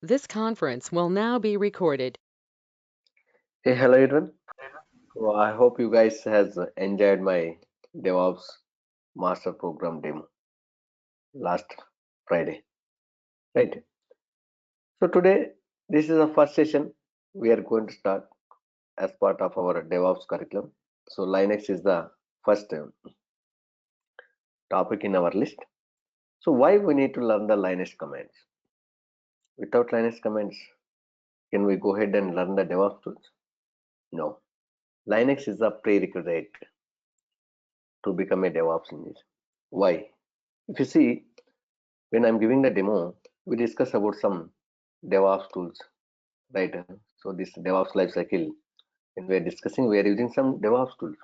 This conference will now be recorded. Hey, hello everyone. I hope you guys has enjoyed my DevOps Master Program demo last Friday, right? So today, this is the first session we are going to start as part of our DevOps curriculum. So Linux is the first topic in our list. So why we need to learn the Linux commands? Without Linux commands, can we go ahead and learn the DevOps tools? No. Linux is a prerequisite to become a DevOps engineer. Why? If you see, when I'm giving the demo, we discuss about some DevOps tools, right? So this DevOps lifecycle, when we are discussing, we are using some DevOps tools.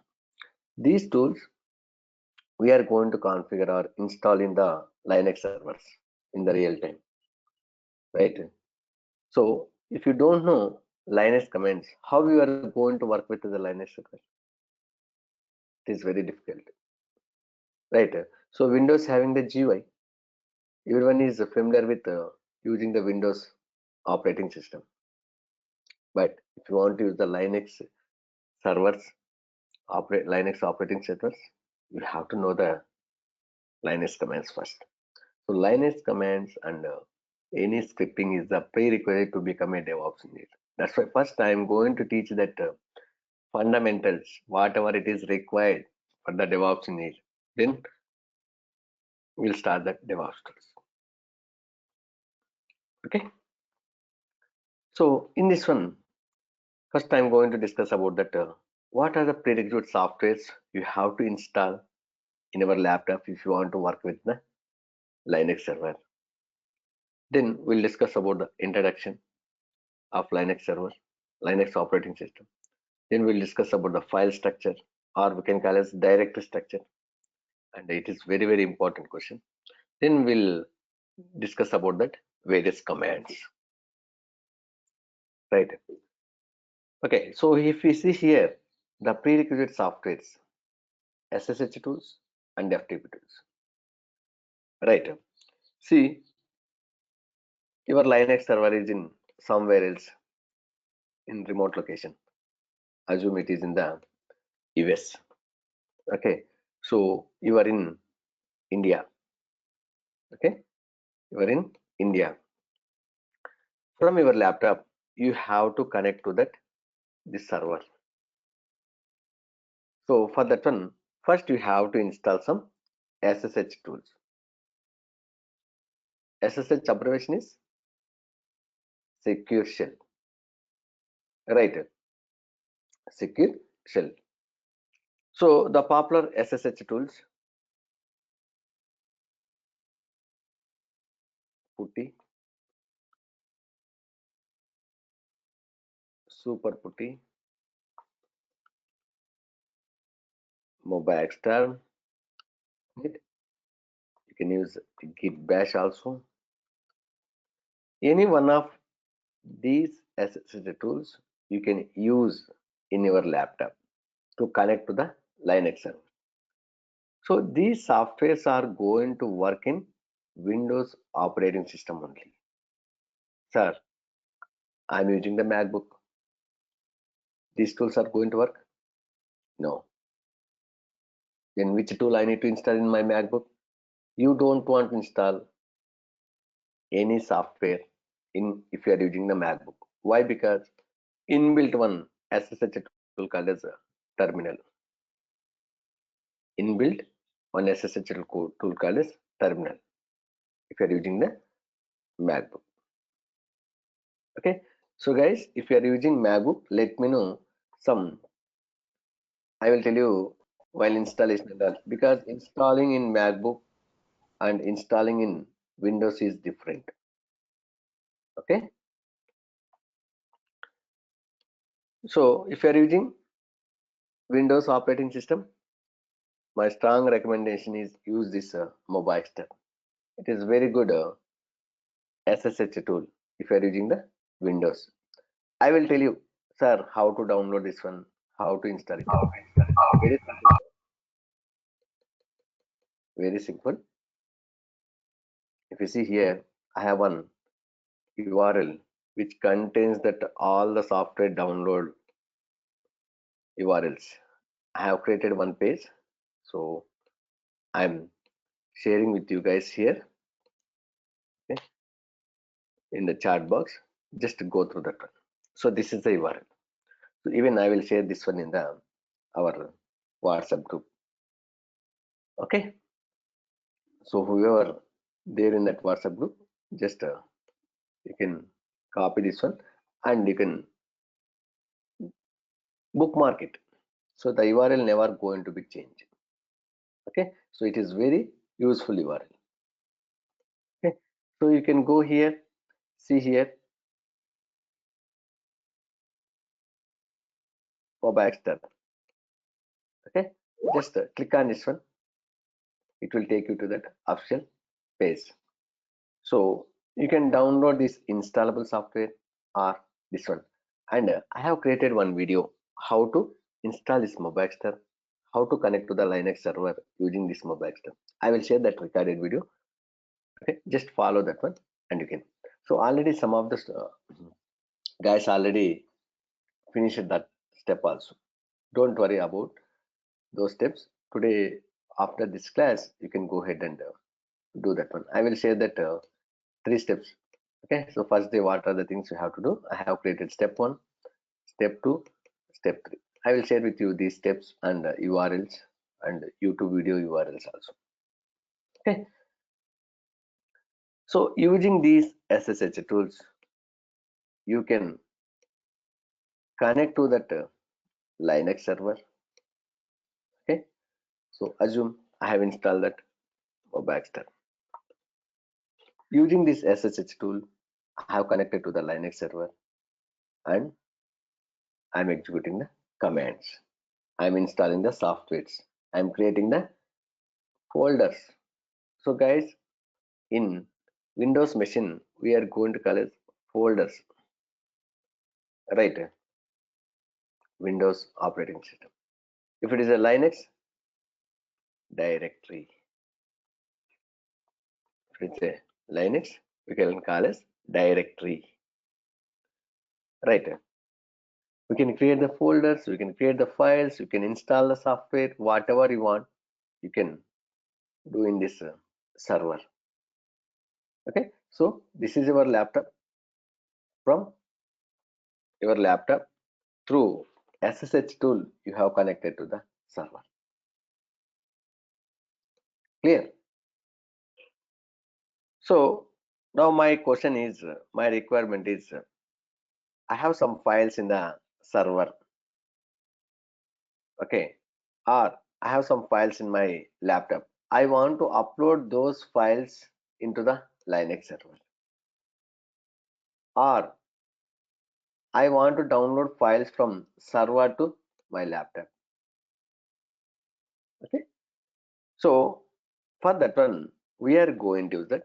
These tools we are going to configure or install in the Linux servers in the real time, right? So if you don't know Linux commands, how you are going to work with the Linux server? It is very difficult, right? So Windows having the GUI, everyone is familiar with using the Windows operating system. But if you want to use the Linux servers, Linux operating servers, you have to know the Linux commands first. So Linux commands and any scripting is the prerequisite to become a DevOps engineer. That's why first I am going to teach that fundamentals, whatever it is required for the DevOps engineer. Then we'll start the DevOps tools. Okay. So in this one, first I'm going to discuss about that what are the prerequisite softwares you have to install in our laptop if you want to work with the Linux server. Then we'll discuss about the introduction of Linux server, Linux operating system. Then we'll discuss about the file structure, or we can call it directory structure. And it is very, very important question. Then we'll discuss about that various commands. Right. Okay. So if we see here the prerequisite softwares, SSH tools and FTP tools. Right. See, your Linux server is in somewhere else in remote location. Assume it is in the US. Okay. So you are in India. Okay. You are in India. From your laptop, you have to connect to that this server. So for that one, first you have to install some SSH tools. SSH abbreviation is secure shell. Right. Secure shell. So the popular SSH tools, Putty, Super Putty, Mobile Extern. You can use Git Bash also. Any one of these SSH tools you can use in your laptop to connect to the Linux server. So these softwares are going to work in Windows operating system only. Sir, I'm using the MacBook. These tools are going to work? No. Then which tool I need to install in my MacBook? You don't want to install any software in if you are using the MacBook. Why? Because inbuilt one SSH tool called as a terminal. Inbuilt one SSH tool called as terminal if you are using the MacBook. Okay. So guys, if you are using MacBook, let me know some. I will tell you while installation and all, because installing in MacBook and installing in Windows is different. Okay. So if you are using Windows operating system, my strong recommendation is use this mobile step. It is very good SSH tool if you are using the Windows. I will tell you, sir, how to download this one, how to install it. Very simple. Very simple. If you see here, I have one URL which contains that all the software download URLs. I have created one page, so I'm sharing with you guys here, okay, in the chat box. Just go through that one. So this is the URL. So even I will share this one in the our WhatsApp group. Okay. So whoever there in that WhatsApp group, just you can copy this one and you can bookmark it. So the URL never going to be changed. Okay. So it is very useful URL. Okay. So you can go here, see here, Mobile. Okay. Just click on this one. It will take you to that official page. So you can download this installable software or this one. And I have created one video how to install this mobile, how to connect to the Linux server using this mobile. I will share that recorded video. Okay, just follow that one and you can. So already some of the guys already finished that step also. Don't worry about those steps. Today after this class, you can go ahead and do that one. I will share that 3 steps. Okay, so first day, what are the things you have to do? I have created step 1, step 2, step 3. I will share with you these steps and URLs and YouTube video URLs also. Okay, so using these SSH tools, you can connect to that Linux server. Okay, so assume I have installed that Baxter. Using this SSH tool, I have connected to the Linux server and I'm executing the commands. I'm installing the softwares. I'm creating the folders. So guys, in Windows machine, we are going to call it folders, right? Windows operating system. If it is a Linux, directory. If it's a Linux, we can call it directory, right? We can create the folders, we can create the files, you can install the software, whatever you want, you can do in this server. Okay, so this is your laptop. From your laptop through SSH tool, you have connected to the server. Clear? So now my question is, my requirement is, I have some files in the server, okay, or I have some files in my laptop. I want to upload those files into the Linux server, or I want to download files from server to my laptop. Okay, so for that one, we are going to use that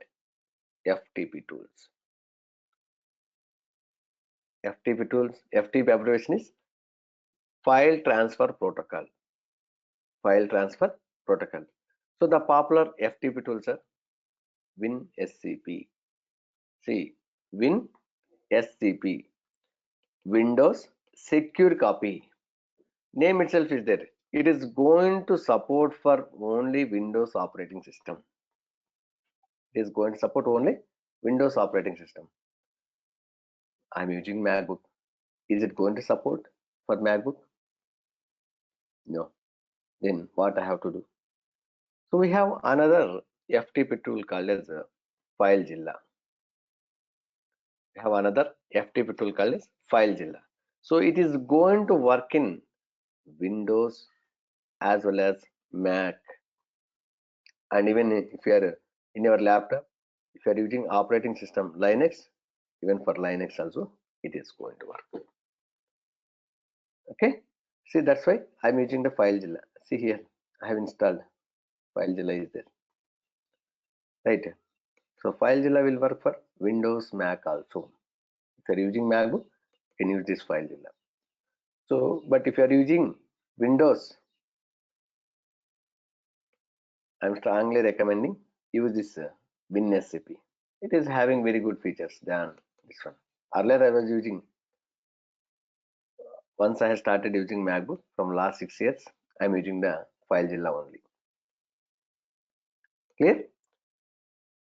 FTP tools. FTP tools, FTP abbreviation is file transfer protocol. File transfer protocol. So the popular FTP tools are WinSCP. See, WinSCP, Windows Secure Copy. Name itself is there. It is going to support for only Windows operating system. It is going to support only Windows operating system. I'm using MacBook. Is it going to support for MacBook? No. Then what I have to do? So we have another FTP tool called as FileZilla. We have another FTP tool called as FileZilla. So it is going to work in Windows as well as Mac, and even if you are in your laptop, if you are using operating system Linux, even for Linux also it is going to work. Okay, see, that's why I'm using the FileZilla. See here, I have installed FileZilla is there, right? So FileZilla will work for Windows, Mac also. If you are using MacBook, you can use this FileZilla. So, but if you are using Windows, I'm strongly recommending use this WinSCP. It is having very good features than this one. Earlier I was using, once I have started using MacBook from last 6 years, I'm using the FileZilla only. Clear?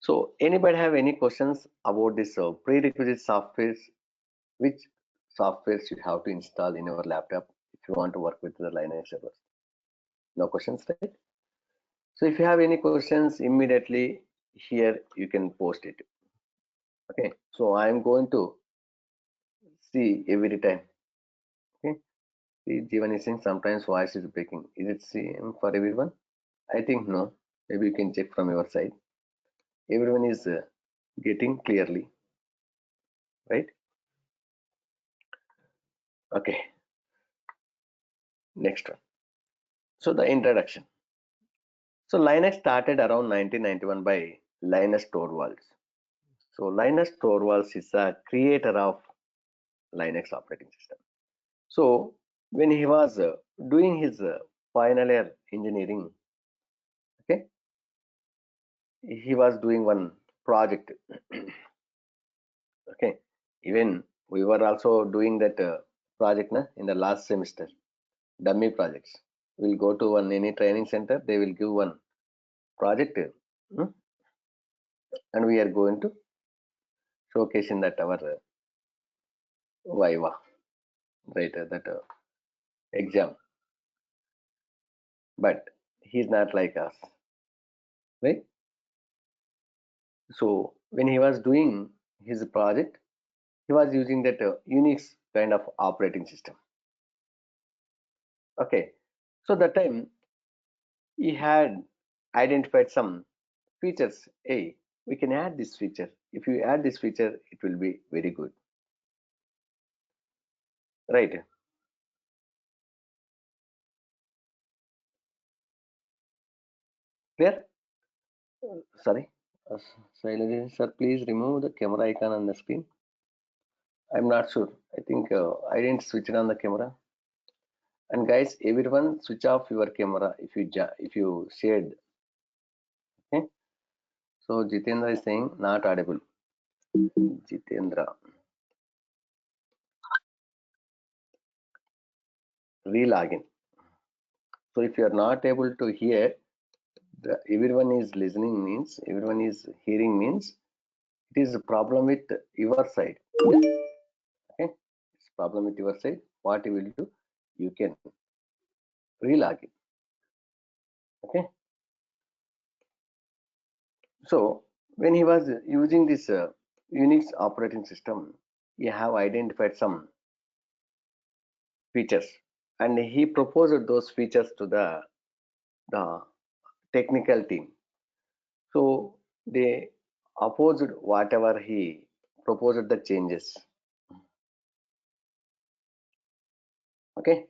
So anybody have any questions about this prerequisite softwares? Which softwares you have to install in your laptop if you want to work with the Linux servers? No questions, right? So if you have any questions, immediately here you can post it. Okay, so I am going to see every time. Okay, see, Jeevan is saying sometimes voice is breaking. Is it same for everyone? I think no. Maybe you can check from your side. Everyone is getting clearly, right? Okay, next one. So the introduction. So Linux started around 1991 by Linus Torvalds. So Linus Torvalds is a creator of Linux operating system. So when he was doing his final year engineering, okay, he was doing one project. Okay, even we were also doing that project in the last semester, dummy projects. We'll go to any training center, they will give one project, and we are going to showcase in that our Viva, right? That exam. But he's not like us, right? So when he was doing his project, he was using that Unix kind of operating system. Okay, so that time he had identified some features. Hey, we can add this feature. If you add this feature, it will be very good, right? Clear? Sorry, sir, please remove the camera icon on the screen. I'm not sure. I think I didn't switch it on the camera. And guys, everyone switch off your camera if you shared. Okay. So Jitendra is saying not audible. Jitendra, re-login. So if you are not able to hear, everyone is listening means, everyone is hearing means, it is a problem with your side. Okay, it's a problem with your side. What you will do, you can re-login. Okay. So when he was using this Unix operating system, he have identified some features, and he proposed those features to the technical team. So they opposed whatever he proposed the changes. Okay,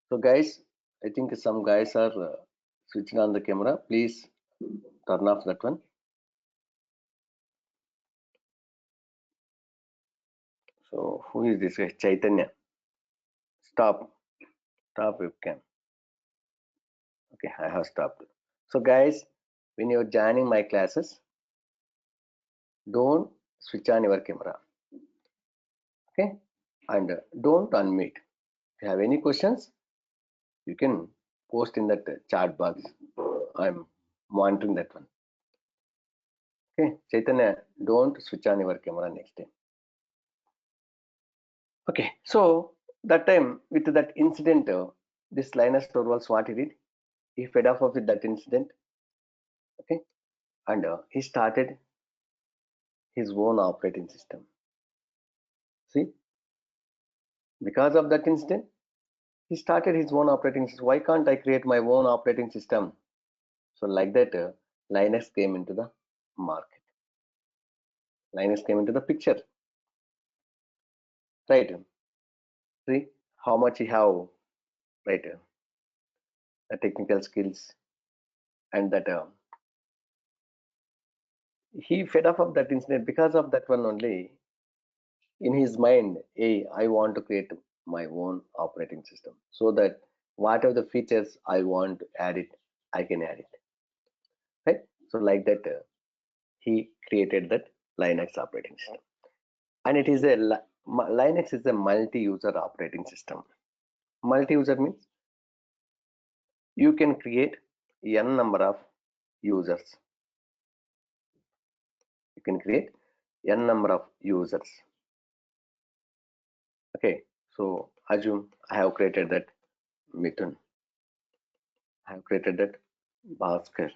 so guys, I think some guys are switching on the camera. Please turn off that one. So who is this guy? Chaitanya. Stop webcam. Okay, I have stopped. So guys, when you're joining my classes, don't switch on your camera. Okay, and don't unmute. If you have any questions, you can post in that chat box. I'm monitoring that one. Okay, Chaitanya, don't switch on your camera next time. Okay, so that time with that incident, this Linus Torvalds, what he did, he fed off with that incident. Okay, and he started his own operating system. See, because of that incident, he started his own operating system. Why can't I create my own operating system? So like that, Linux came into the market. Linux came into the picture, right? See how much he have, right? The technical skills, and that he fed off of that incident. Because of that one only, in his mind, hey, I want to create my own operating system so that whatever the features I want to add it, I can add it, right? So like that, he created that Linux operating system, and it is a Linux is a multi-user operating system. Multi-user means you can create n number of users. You can create n number of users. Okay, so assume I have created that Mithun. I have created that Bhaskar.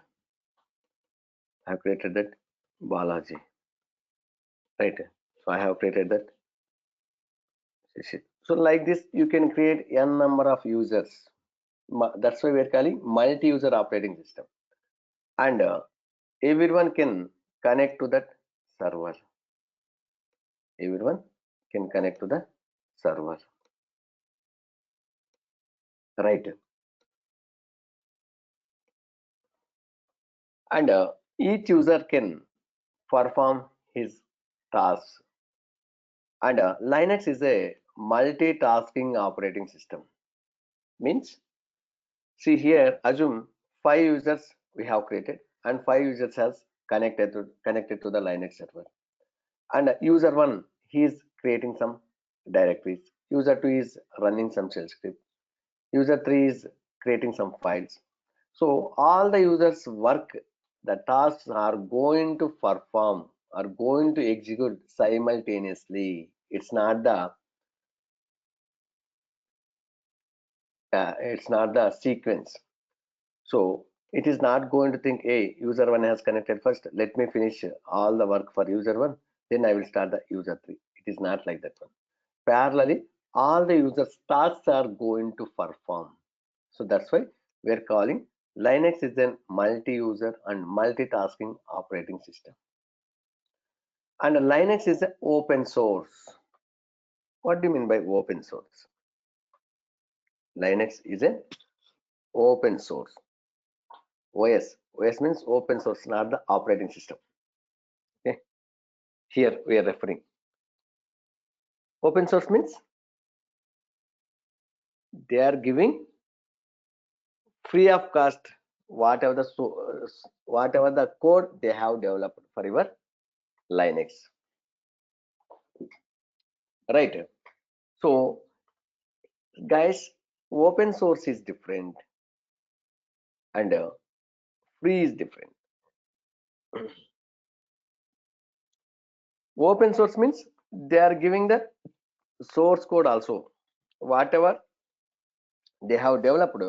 I have created that Balaji. Right. So I have created that. So like this, you can create n number of users. That's why we are calling multi-user operating system. And everyone can connect to that server. Everyone can connect to the server. Right. And each user can perform his tasks. And Linux is a multitasking operating system. Means, see here, assume 5 users we have created, and 5 users has connected to the Linux server. And user 1, he is creating some directories. User 2 is running some shell script. User 3 is creating some files. So all the users work, the tasks are going to perform, are going to execute simultaneously. It's not the sequence. So it is not going to think, hey, user 1 has connected first, let me finish all the work for user 1, then I will start the user 3. It is not like that one. Parallelly, all the users tasks are going to perform. So that's why we are calling Linux is a multi-user and multitasking operating system. And Linux is an open source. What do you mean by open source? Linux is an open source. OS means open source, not the operating system. Okay. Here we are referring. Open source means they are giving free of cost whatever the code they have developed for your Linux. Right. So guys, open source is different and free is different. Open source means they are giving the source code also. Whatever they have developed,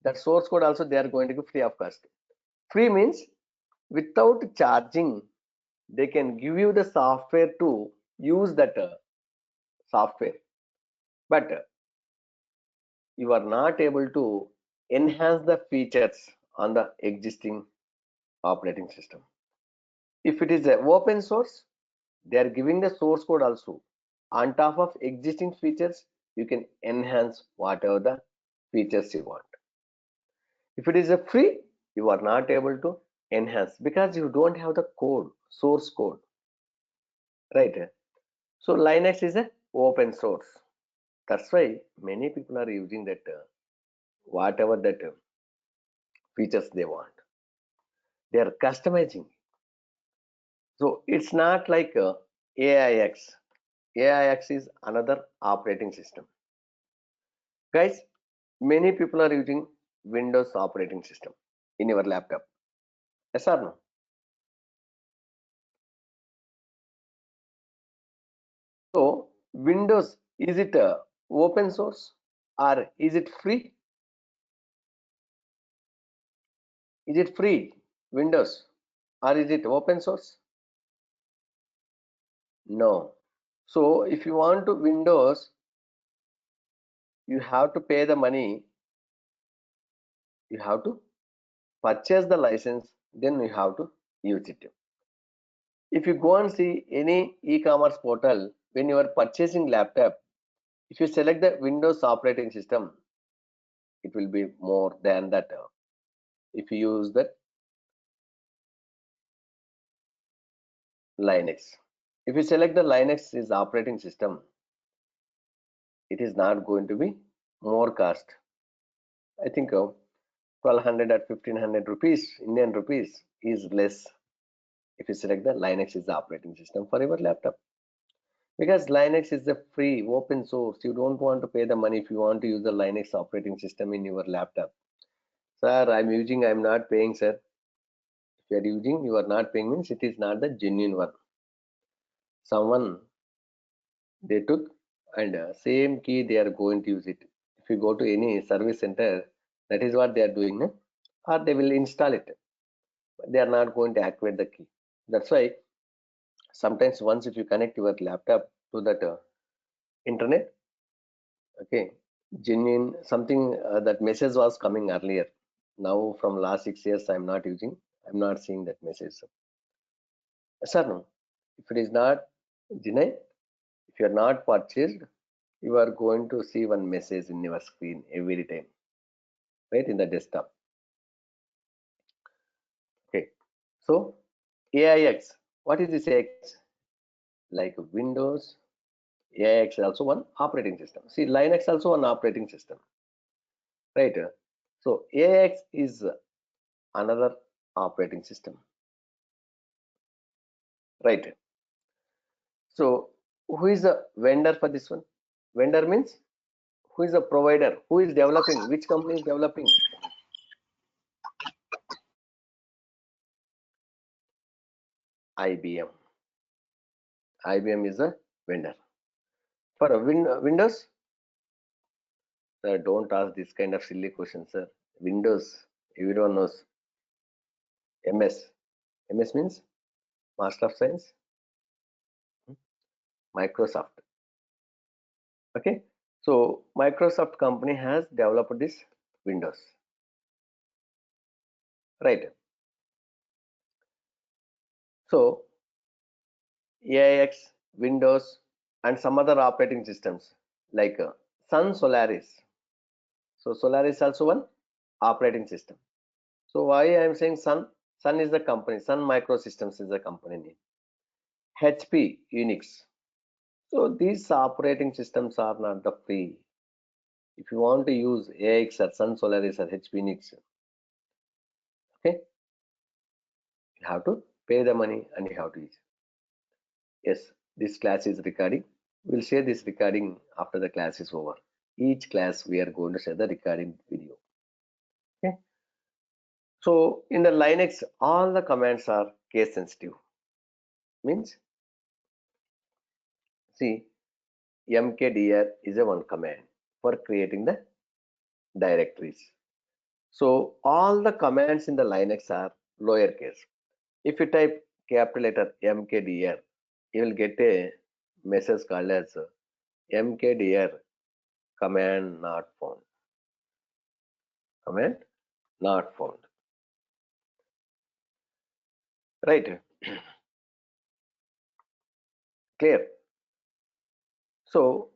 that source code also they are going to give free of cost. Free means without charging, they can give you the software to use that software. But you are not able to enhance the features on the existing operating system. If it is a open source, they are giving the source code also. On top of existing features, you can enhance whatever the features you want. If it is a free, you are not able to enhance because you don't have the code, source code. Right? So Linux is a open source. That's why many people are using that whatever that features they want. They are customizing. So it's not like AIX. AIX is another operating system. Guys, many people are using Windows operating system in your laptop. Yes or no? So Windows, is it open source or is it free? Is it free Windows or is it open source? No. So if you want to Windows, you have to pay the money. You have to purchase the license, then you have to use it. If you go and see any e-commerce portal, when you are purchasing laptop, if you select the Windows operating system, it will be more than that. If you use that Linux, if you select the Linux is operating system, it is not going to be more cost. I think 1200 or 1500 rupees Indian rupees is less. if you select the Linux is the operating system for your laptop, because Linux is the free open source. You don't want to pay the money if you want to use the Linux operating system in your laptop. Sir, I'm not paying, sir. If you are using, you are not paying means it is not the genuine one. Someone they took and same key they are going to use it. If you go to any service center, that is what they are doing, no? Or they will install it. They are not going to activate the key. That's why sometimes once if you connect your laptop to that internet, okay, genuine something that message was coming earlier. Now from last 6 years I'm not using. I'm not seeing that message. Yes or no? If it is not denied, if you are not purchased, you are going to see one message in your screen every time, right, in the desktop. Okay, so AIX, what is this AIX? Like Windows, AIX is also one operating system. See, Linux also one operating system, right? So AIX is another operating system, right? So who is the vendor for this one? Vendor means who is the provider? Who is developing? Which company is developing? IBM. IBM is a vendor. For Windows, sir, don't ask this kind of silly questions, sir. Windows, everyone knows. MS. MS means Master of Science, Microsoft. Okay. So Microsoft company has developed this Windows. Right. So AIX, Windows, and some other operating systems like Sun Solaris. So Solaris also one operating system. So why I am saying Sun? Sun is the company. Sun Microsystems is the company name. HP, Unix. So these operating systems are not the free. If you want to use AX or Sun Solaris or HP Unix, okay, you have to pay the money and you have to use. Yes, this class is recording. We'll share this recording after the class is over. Each class we are going to share the recording video. Okay. So in the Linux, all the commands are case sensitive. Means, see, mkdir is a one command for creating the directories. So all the commands in the Linux are lowercase. If you type capital letter mkdir, you will get a message called as mkdir command not found. Command not found. Right? Clear? So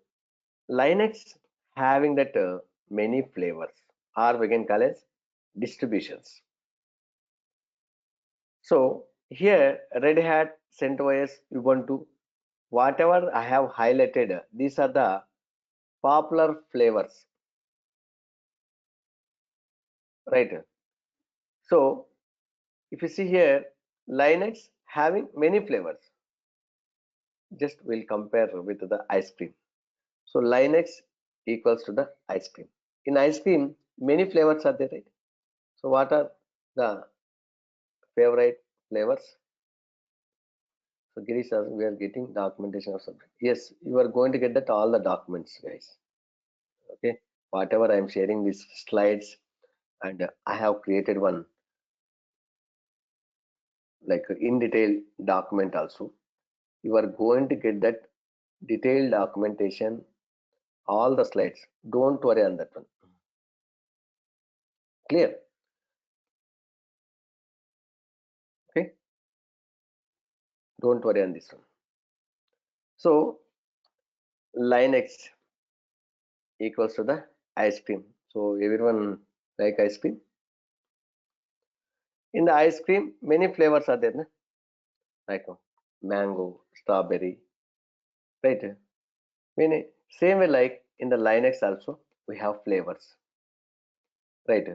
Linux having that many flavors, or we can call as distributions. So here Red Hat, CentOS, Ubuntu, whatever I have highlighted, these are the popular flavors, right? So if you see here, Linux having many flavors. Just we'll compare with the ice cream. So Linux equals to the ice cream. In ice cream, many flavors are there, right? So what are the favorite flavors? So Girish says we are getting documentation of something. Yes, you are going to get that all the documents, guys. Okay, whatever I am sharing these slides, and I have created one like in detail document also. You are going to get that detailed documentation, all the slides. Don't worry on that one. Clear? Okay. Don't worry on this one. So Linux equals to the ice cream. So everyone like ice cream. In the ice cream, many flavors are there, like mango, strawberry, right? Many same way like in the Linux also we have flavors, right?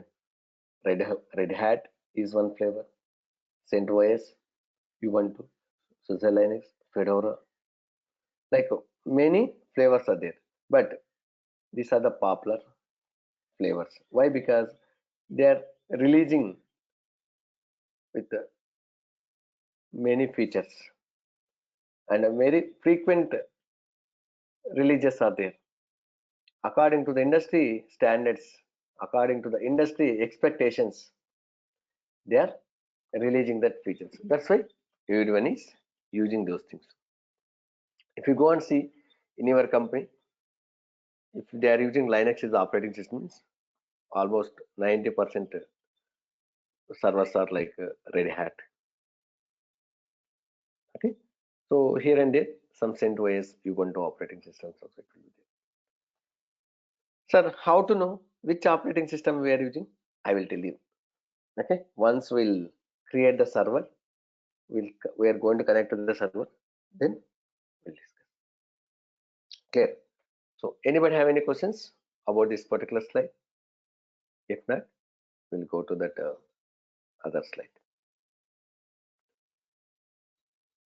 Red Hat is one flavor, CentOS, Ubuntu, SUSE Linux, Fedora, like many flavors are there, but these are the popular flavors. Why? Because they are releasing with many features and very frequent releases are there according to the industry standards, according to the industry expectations. They are releasing that features. That's why everyone is using those things. If you go and see in your company, if they are using Linux as operating systems, almost 90% servers are like Red Hat. Okay, so here and there, some CentOS, Ubuntu operating systems also will be there. Sir, how to know which operating system we are using? I will tell you. Okay, once we'll create the server, we are going to connect to the server, then we'll discuss. Clear? So, anybody have any questions about this particular slide? If not, we'll go to that other slide.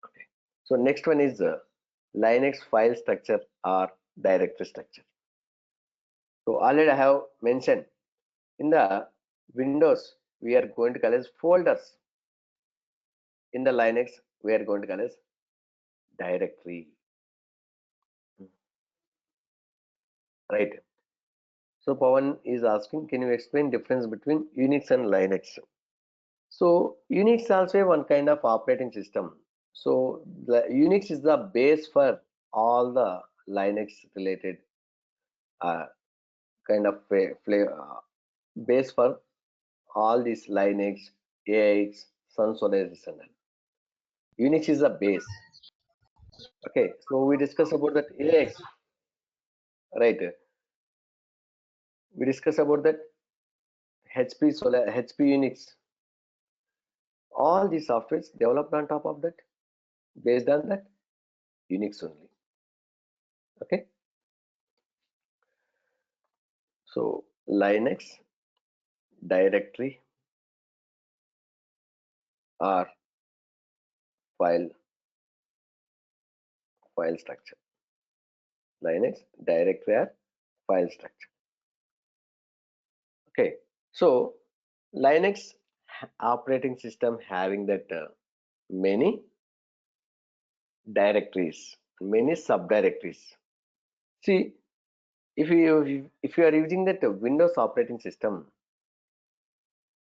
Okay. So, next one is Linux file structure or directory structure. So, already I have mentioned in the Windows, we are going to call as folders. In the Linux, we are going to call as directory. Right. So Pawan is asking, can you explain difference between Unix and Linux? So Unix also one kind of operating system. So the Unix is the base for all the Linux related kind of base for all these Linux, AX, Sun Solaris and all. Unix is the base. Okay, so we discuss about that AX, right? We discuss about that HP Solar, HP Unix. All these softwares developed on top of that, based on that Unix only. Okay, so Linux directory or file structure. Linux directory or file structure. Okay, so Linux operating system having that many directories, many subdirectories. See, if you are using that Windows operating system,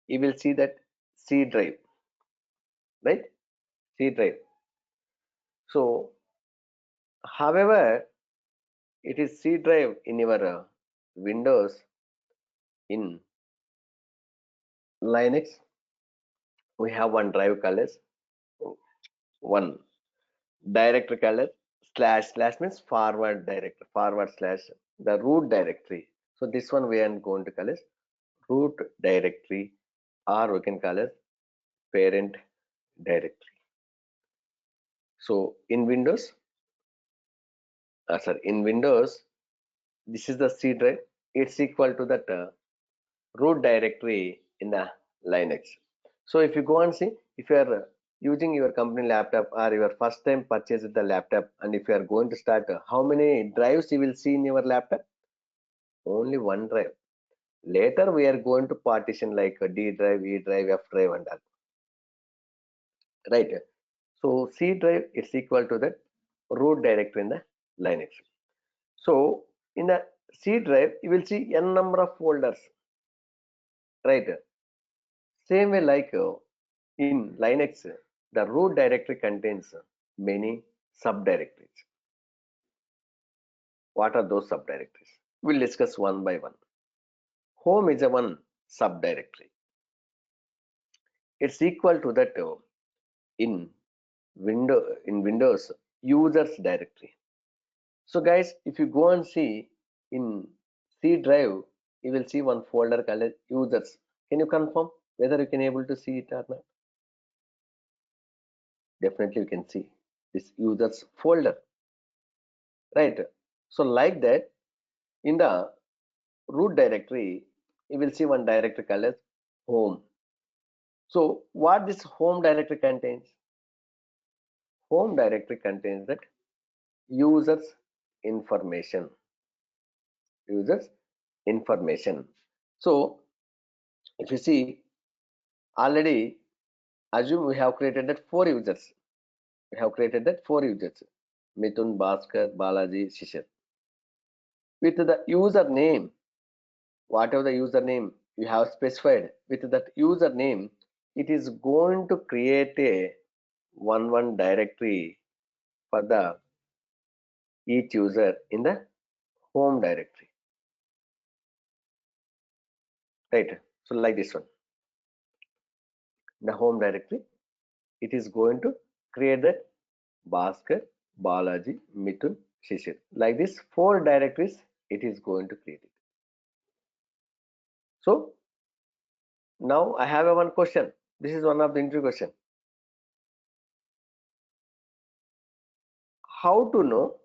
you will see that C drive, right? C drive. So, however, it is C drive in your Windows. In Linux, we have one drive called as one directory called as // means forward directory, / the root directory. So this one we are going to call as root directory, or we can call it parent directory. So in Windows, in Windows, this is the C drive. It's equal to that root directory in the Linux. So if you go and see, if you are using your company laptop or your first time purchase the laptop, and if you are going to start, how many drives you will see in your laptop? Only one drive. Later we are going to partition like a D drive, E drive, F drive and all. Right. So C drive is equal to the root directory in the Linux. So in the C drive, you will see n number of folders. Right. Same way like in Linux, the root directory contains many subdirectories. What are those subdirectories? We'll discuss one by one. Home is a one subdirectory. It's equal to that in Windows users directory. So guys, if you go and see in C drive, you will see one folder called users. Can you confirm whether you can able to see it or not? Definitely you can see this users folder, right? So like that, in the root directory, you will see one directory called as home. So what this home directory contains? Home directory contains that users information. Users information. So if you see, already assume we have created that four users. We have created that four users: Mithun, Bhaskar, Balaji, Shishir. With the username, whatever the username you have specified, with that username, it is going to create a one directory for the each user in the home directory, right? So like this one, the home directory, it is going to create that Bhaskar, Balaji, Mithun, Shishir. Like this, four directories it is going to create it. So now I have a one question. This is one of the interview question. How to know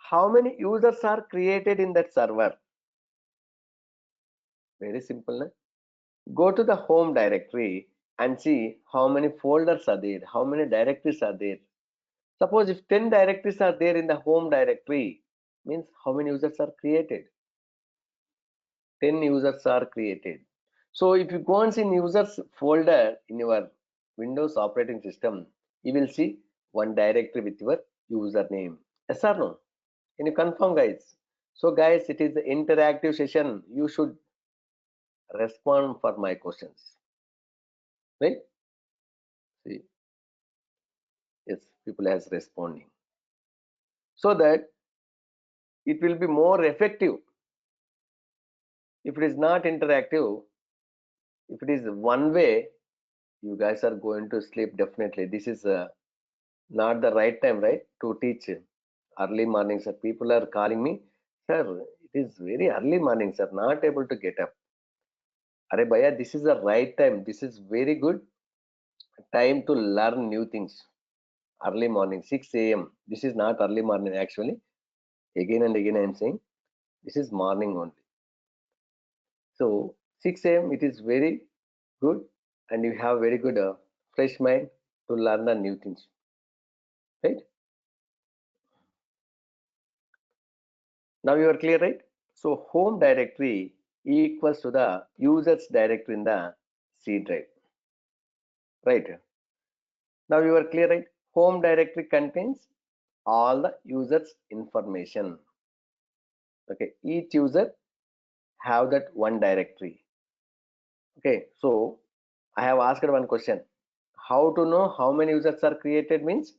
how many users are created in that server? Very simple. Na? Go to the home directory and see how many folders are there, how many directories are there. Suppose if 10 directories are there in the home directory, means how many users are created? 10 users are created. So if you go and see users folder in your Windows operating system, you will see one directory with your username. Yes or no? Can you confirm, guys? So guys, it is the interactive session. You should respond for my questions, right? See, yes, people has responding, so that it will be more effective. If it is not interactive, if it is one way, you guys are going to sleep definitely. This is not the right time, right, to teach early morning, sir. People are calling me, sir, it is very early morning, sir, not able to get up. Are bhaiya, this is the right time. This is very good time to learn new things. Early morning, 6 a.m. This is not early morning actually. Again and again I am saying this is morning only. So 6 a.m. it is very good, and you have very good fresh mind to learn the new things, right? Now you are clear, right? So home directory equals to the users directory in the C drive, right? Now you are clear, right? Home directory contains all the users information. Okay, each user have that one directory. Okay, so I have asked one question. How to know how many users are created means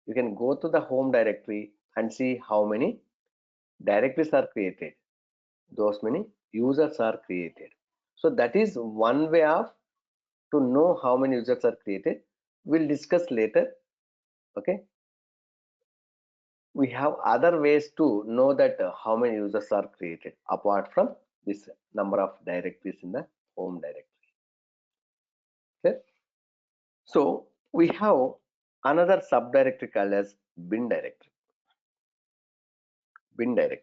you can go to the home directory and see how many directories are created. Those many users are created. So that is one way of to know how many users are created. We'll discuss later. Okay. We have other ways to know that how many users are created apart from this number of directories in the home directory. Okay. So we have another subdirectory called as bin directory. Bin directory.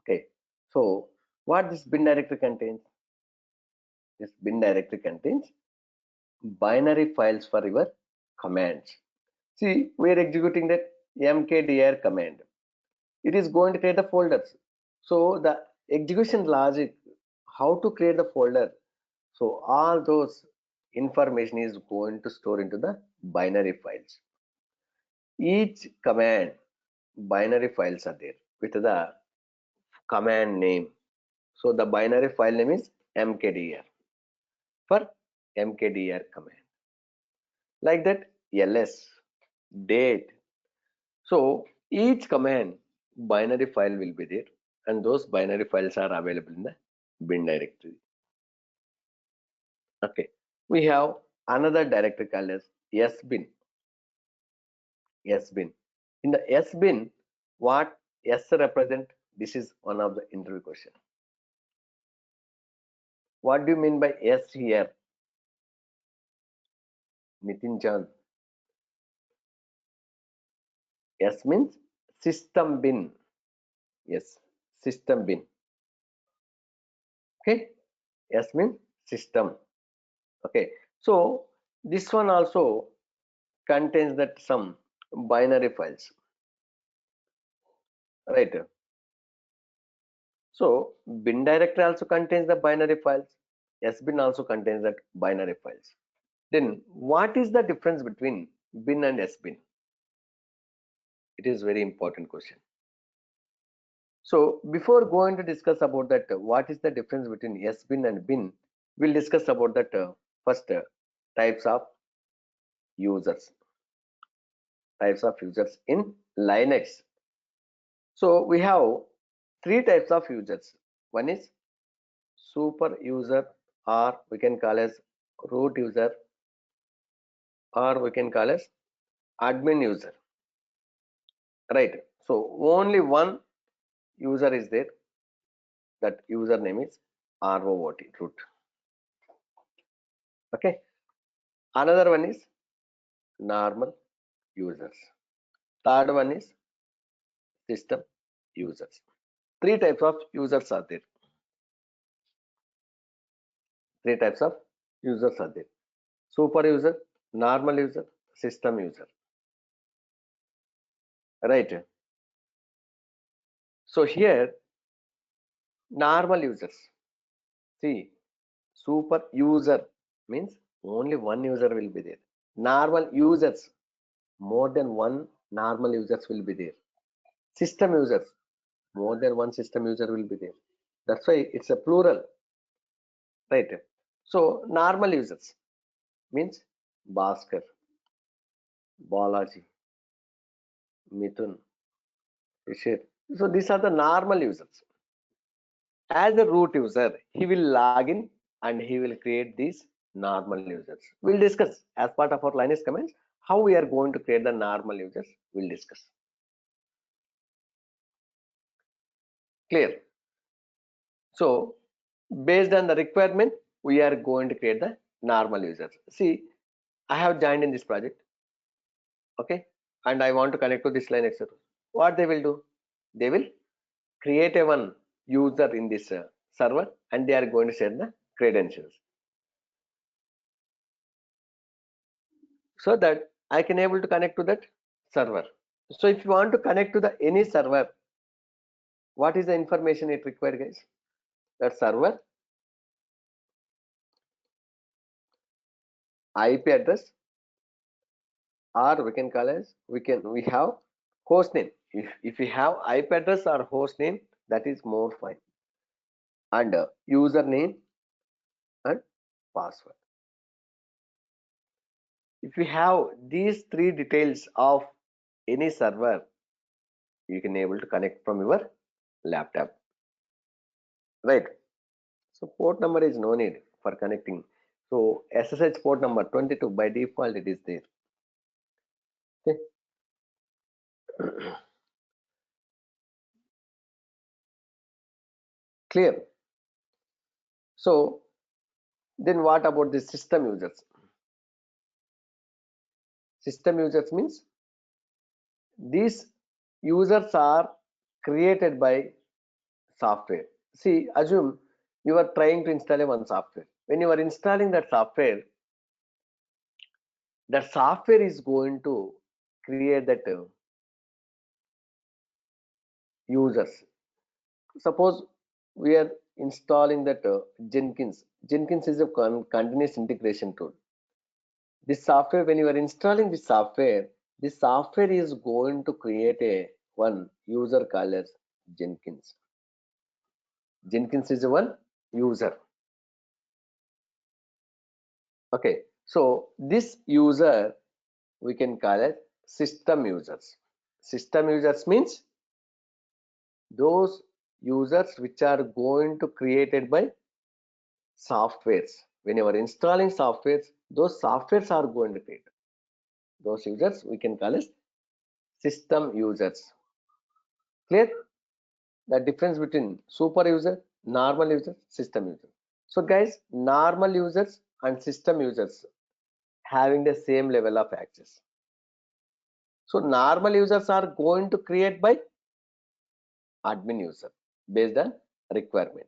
Okay. So what this bin directory contains? This bin directory contains binary files for your commands. See, we are executing that mkdir command. It is going to create the folders. So the execution logic, how to create the folder. So all those information is going to store into the binary files. Each command binary files are there with the command name. So the binary file name is mkdir for mkdir command. Like that, ls, date. So each command binary file will be there, and those binary files are available in the bin directory. Okay, we have another directory called as sbin. Sbin. In the sbin, what S represent? This is one of the interview question. What do you mean by S here? Nitin Chan. S means system bin. Yes, system bin. Okay, S means system. Okay, so this one also contains that some binary files, right? So bin directory also contains the binary files. Sbin also contains that binary files. Then what is the difference between bin and sbin? It is very important question. So before going to discuss about that, what is the difference between sbin and bin, we'll discuss about that first types of users. Types of users in Linux. So we have three types of users. One is super user, or we can call as root user, or we can call as admin user, right? So only one user is there, that username is root, root. Okay, another one is normal users, third one is system users. Three types of users are there. Three types of users are there: super user, normal user, system user, right? So here normal users, see, super user means only one user will be there. Normal users, more than one normal users will be there. System users, more than one system user will be there. That's why it's a plural, right? So normal users means Bhaskar, Balaji, Mithun, Rishir. So these are the normal users. As a root user, he will log in and he will create these normal users. We'll discuss as part of our Linux commands how we are going to create the normal users. We'll discuss. Clear? So based on the requirement, we are going to create the normal users. See, I have joined in this project, okay, and I want to connect to this Linux server. What they will do? They will create a one user in this server, and they are going to share the credentials, so that I can able to connect to that server. So if you want to connect to the any server, what is the information it requires, guys? That server IP address, or we can call as we have host name. If we have IP address or host name, that is more fine, and username and password. If you have these three details of any server, you can able to connect from your laptop, right? So port number is no need for connecting. So SSH port number 22 by default it is there. Okay. Clear? So then what about the system users? System users means these users are created by software. See, assume you are trying to install a one software. When you are installing that software is going to create that users. Suppose we are installing that Jenkins. Jenkins is a continuous integration tool. This software, when you are installing this software is going to create a one user called as Jenkins. Jenkins is a one user. Okay, so this user we can call it system users. System users means those users which are going to created by softwares. When you are installing softwares, those softwares are going to create. Those users we can call as system users. Clear? The difference between super user, normal user, system user. So guys, normal users and system users having the same level of access. So normal users are going to create by admin user based on requirement.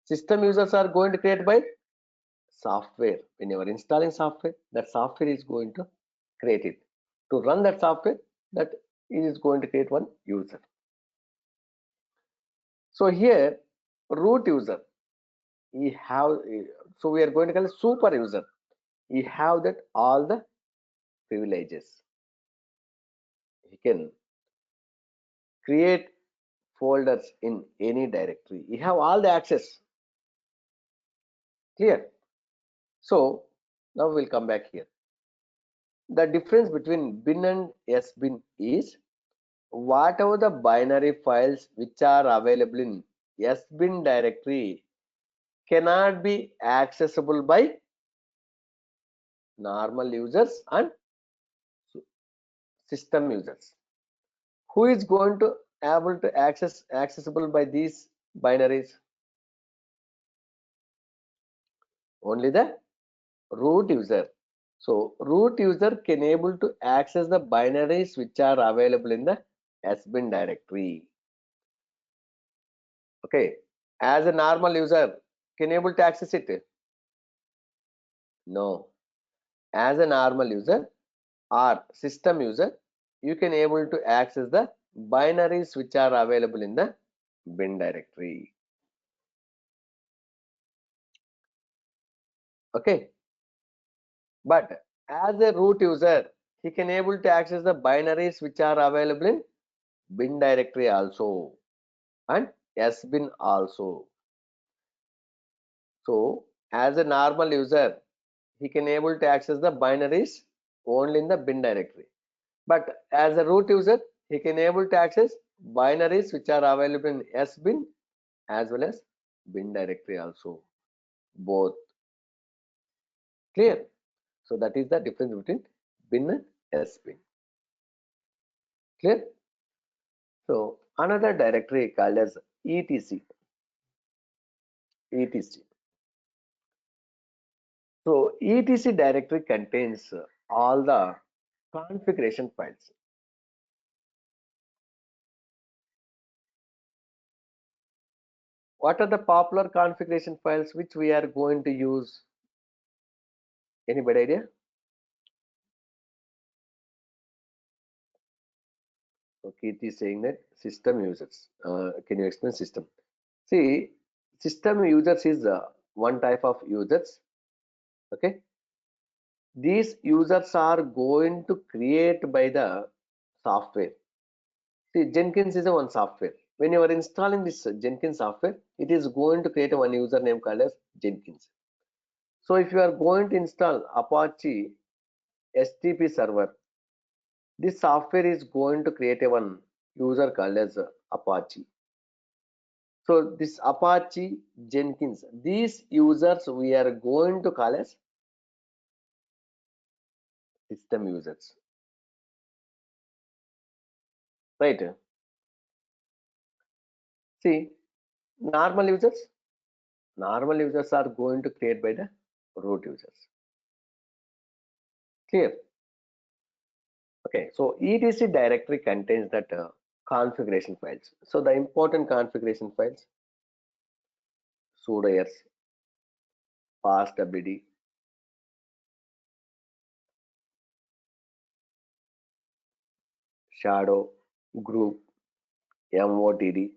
System users are going to create by software. When you are installing software, that software is going to create it. To run that software, that is going to create one user. So here root user, we have, so we are going to call it super user. We have that all the privileges. He can create folders in any directory. You have all the access. Clear? So now we'll come back here. The difference between bin and sbin is whatever the binary files which are available in sbin directory cannot be accessible by normal users and system users. Who is going to able to accessible by these binaries? Only the root user. So root user can able to access the binaries which are available in the sbin directory. Okay, as a normal user can able to access it? No. As a normal user or system user, you can able to access the binaries which are available in the bin directory. Okay, but as a root user, he can able to access the binaries which are available in bin directory also and sbin also. So as a normal user, he can able to access the binaries only in the bin directory. But as a root user, he can able to access binaries which are available in sbin as well as bin directory also. Both. Clear? So that is the difference between bin and sbin. Clear? So another directory called as etc. etc. So etc directory contains all the configuration files. What are the popular configuration files which we are going to use? Anybody idea? So Keith is saying that system users. Can you explain system? See, system users is one type of users. Okay, these users are going to create by the software. See, Jenkins is a one software. When you are installing this Jenkins software, it is going to create a one username called as Jenkins. So if you are going to install Apache STP server, this software is going to create a one user called as Apache. So this Apache Jenkins, these users we are going to call as system users, right? See, normal users are going to create by the root users. Clear? Okay, so etc directory contains that configuration files. So the important configuration files: sudo ers, fastwd, shadow, group, motd.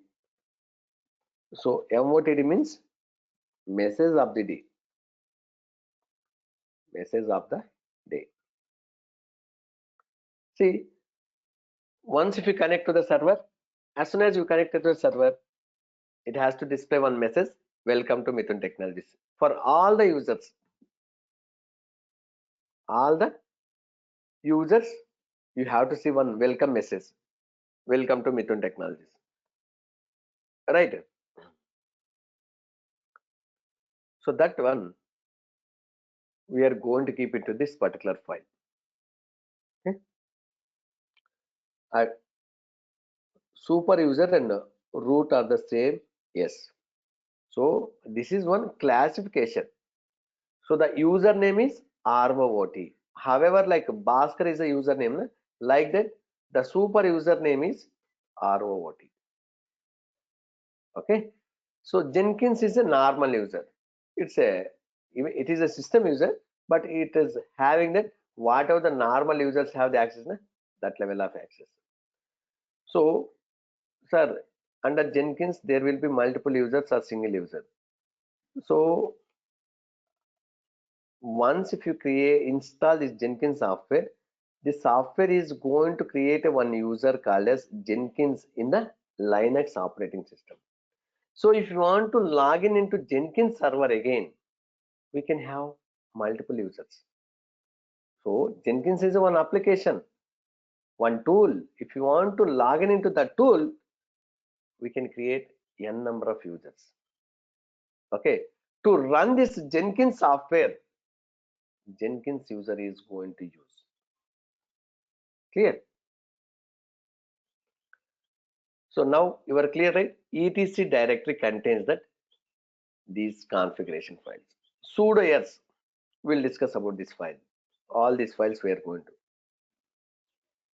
So motd means message of the day. Message of the day. See, once if you connect to the server, as soon as you connect to the server, it has to display one message: welcome to Mithun Technologies. For all the users, you have to see one welcome message: welcome to Mithun Technologies, right? So that one we are going to keep into this particular file. Okay? Super user and root are the same. Yes. So this is one classification. So the username is ROOT. However, like Bhaskar is a username, like that the super username is ROOT. Okay. So Jenkins is a normal user. It is a system user, but it is having that whatever the normal users have the access, na, that level of access. So, sir, under Jenkins there will be multiple users or single user. So once if you install this Jenkins software, the software is going to create a one user called as Jenkins in the Linux operating system. So if you want to log in into Jenkins server again, we can have multiple users. So Jenkins is one application, one tool. If you want to log in into that tool, we can create n number of users. Okay, to run this Jenkins software, Jenkins user is going to use. Clear? So now you are clear, right? etc directory contains that these configuration files. Sudo yes, we'll discuss about this file. All these files we are going to.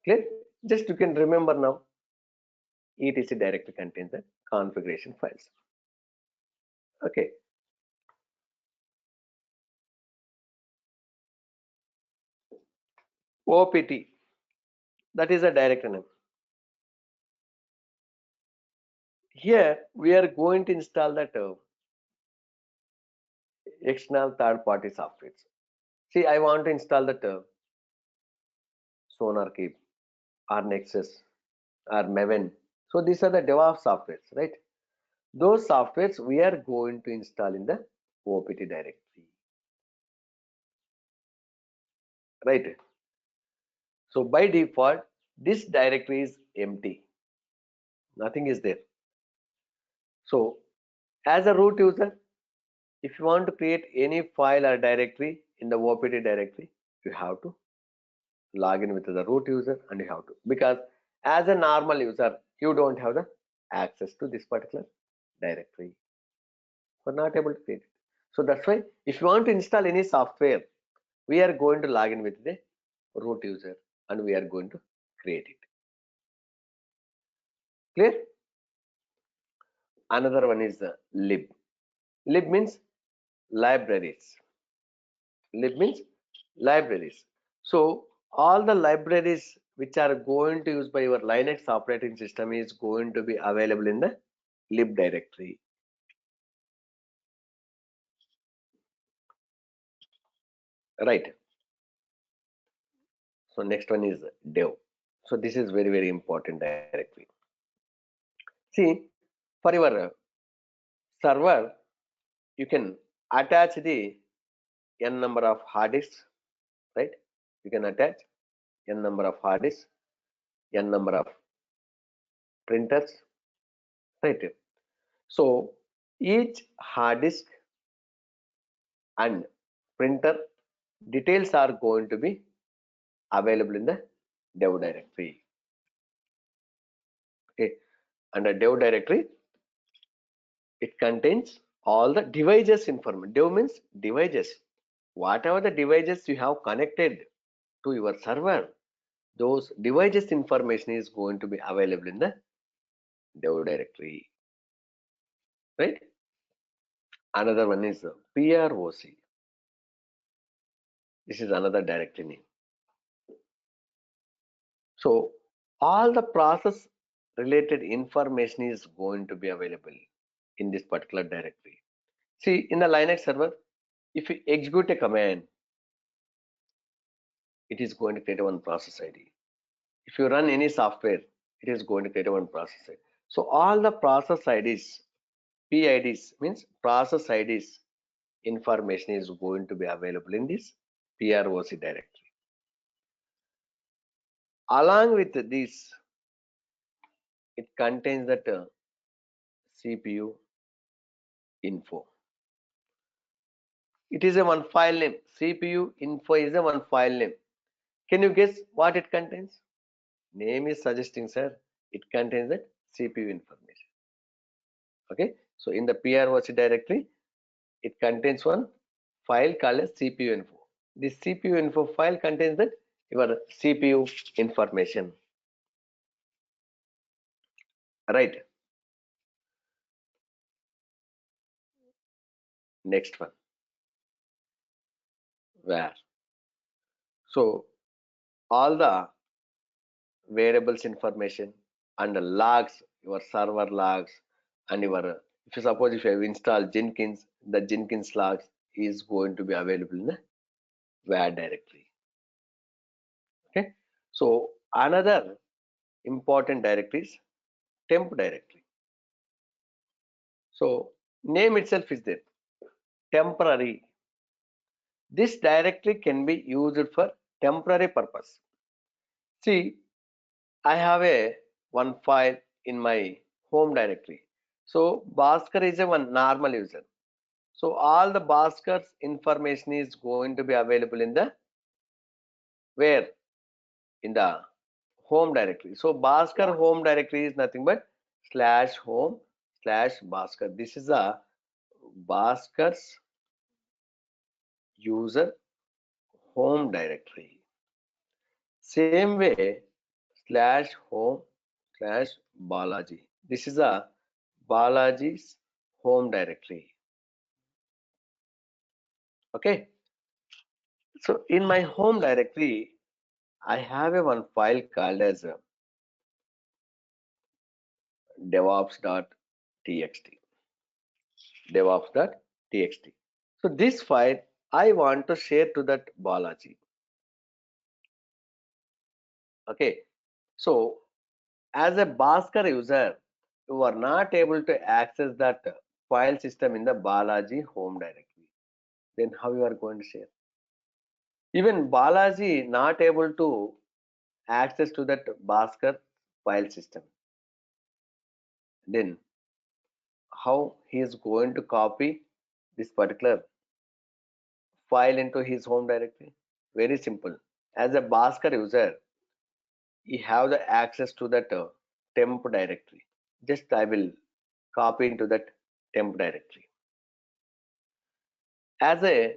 Clear? Just you can remember now. etc directory contains the configuration files. Okay. OPT, that is a directory name. Here we are going to install that external third-party software. See, I want to install that SonarKeep or Nexus or Maven. So these are the DevOps softwares, right? Those softwares we are going to install in the OPT directory, right? So by default, this directory is empty. Nothing is there. So as a root user, if you want to create any file or directory in the OPT directory, you have to log in with the root user and you have to, because as a normal user, you don't have the access to this particular directory. You're not able to create it. So that's why if you want to install any software, we are going to log in with the root user and we are going to create it. Clear? Another one is the lib. Lib means libraries. Lib means libraries. So all the libraries which are going to use by your Linux operating system is going to be available in the lib directory. Right. So next one is dev. So this is very important directory. See, for your server, you can attach the n number of hard disks, right? You can attach n number of hard disks, n number of printers, right? So each hard disk and printer details are going to be available in the dev directory. Okay, under dev directory, it contains all the devices information. Dev means devices. Whatever the devices you have connected to your server, those devices information is going to be available in the dev directory, right? Another one is PROC. This is another directory name. So all the process related information is going to be available in this particular directory. See, in the Linux server, if you execute a command, it is going to create one process ID. If you run any software, it is going to create one process ID. So all the process IDs, PIDs means process IDs information is going to be available in this PROC directory. Along with this, it contains that CPU info. It is a one file name. CPU info is a one file name. Can you guess what it contains? Name is suggesting, sir, it contains that CPU information. Okay, so in the PROC directory, it contains one file called as CPU info. This CPU info file contains that your CPU information. Right. Next one. Where? So all the variables information and the logs, your server logs, and your, if you suppose if you have installed Jenkins, the Jenkins logs is going to be available in the where directory. Okay, so another important directory is temp directory. So name itself is there, temporary. This directory can be used for temporary purpose. See, I have a one file in my home directory. So Bhaskar is a one normal user. So all the Bhaskar's information is going to be available in the where, in the home directory. So Bhaskar home directory is nothing but /home/Bhaskar. This is a Bhaskar's user home directory. Same way /home/Balaji. This is a Balaji's home directory. Okay. So in my home directory, I have a one file called as devops.txt. devops.txt. So this file I want to share to that Balaji. Okay. So as a Bhaskar user, you are not able to access that file system in the Balaji home directory. Then how you are going to share? Even Balaji not able to access to that Bhaskar file system. Then how he is going to copy this particular file into his home directory? Very simple. As a Bhaskar user, you have the access to that temp directory. Just I will copy into that temp directory. As a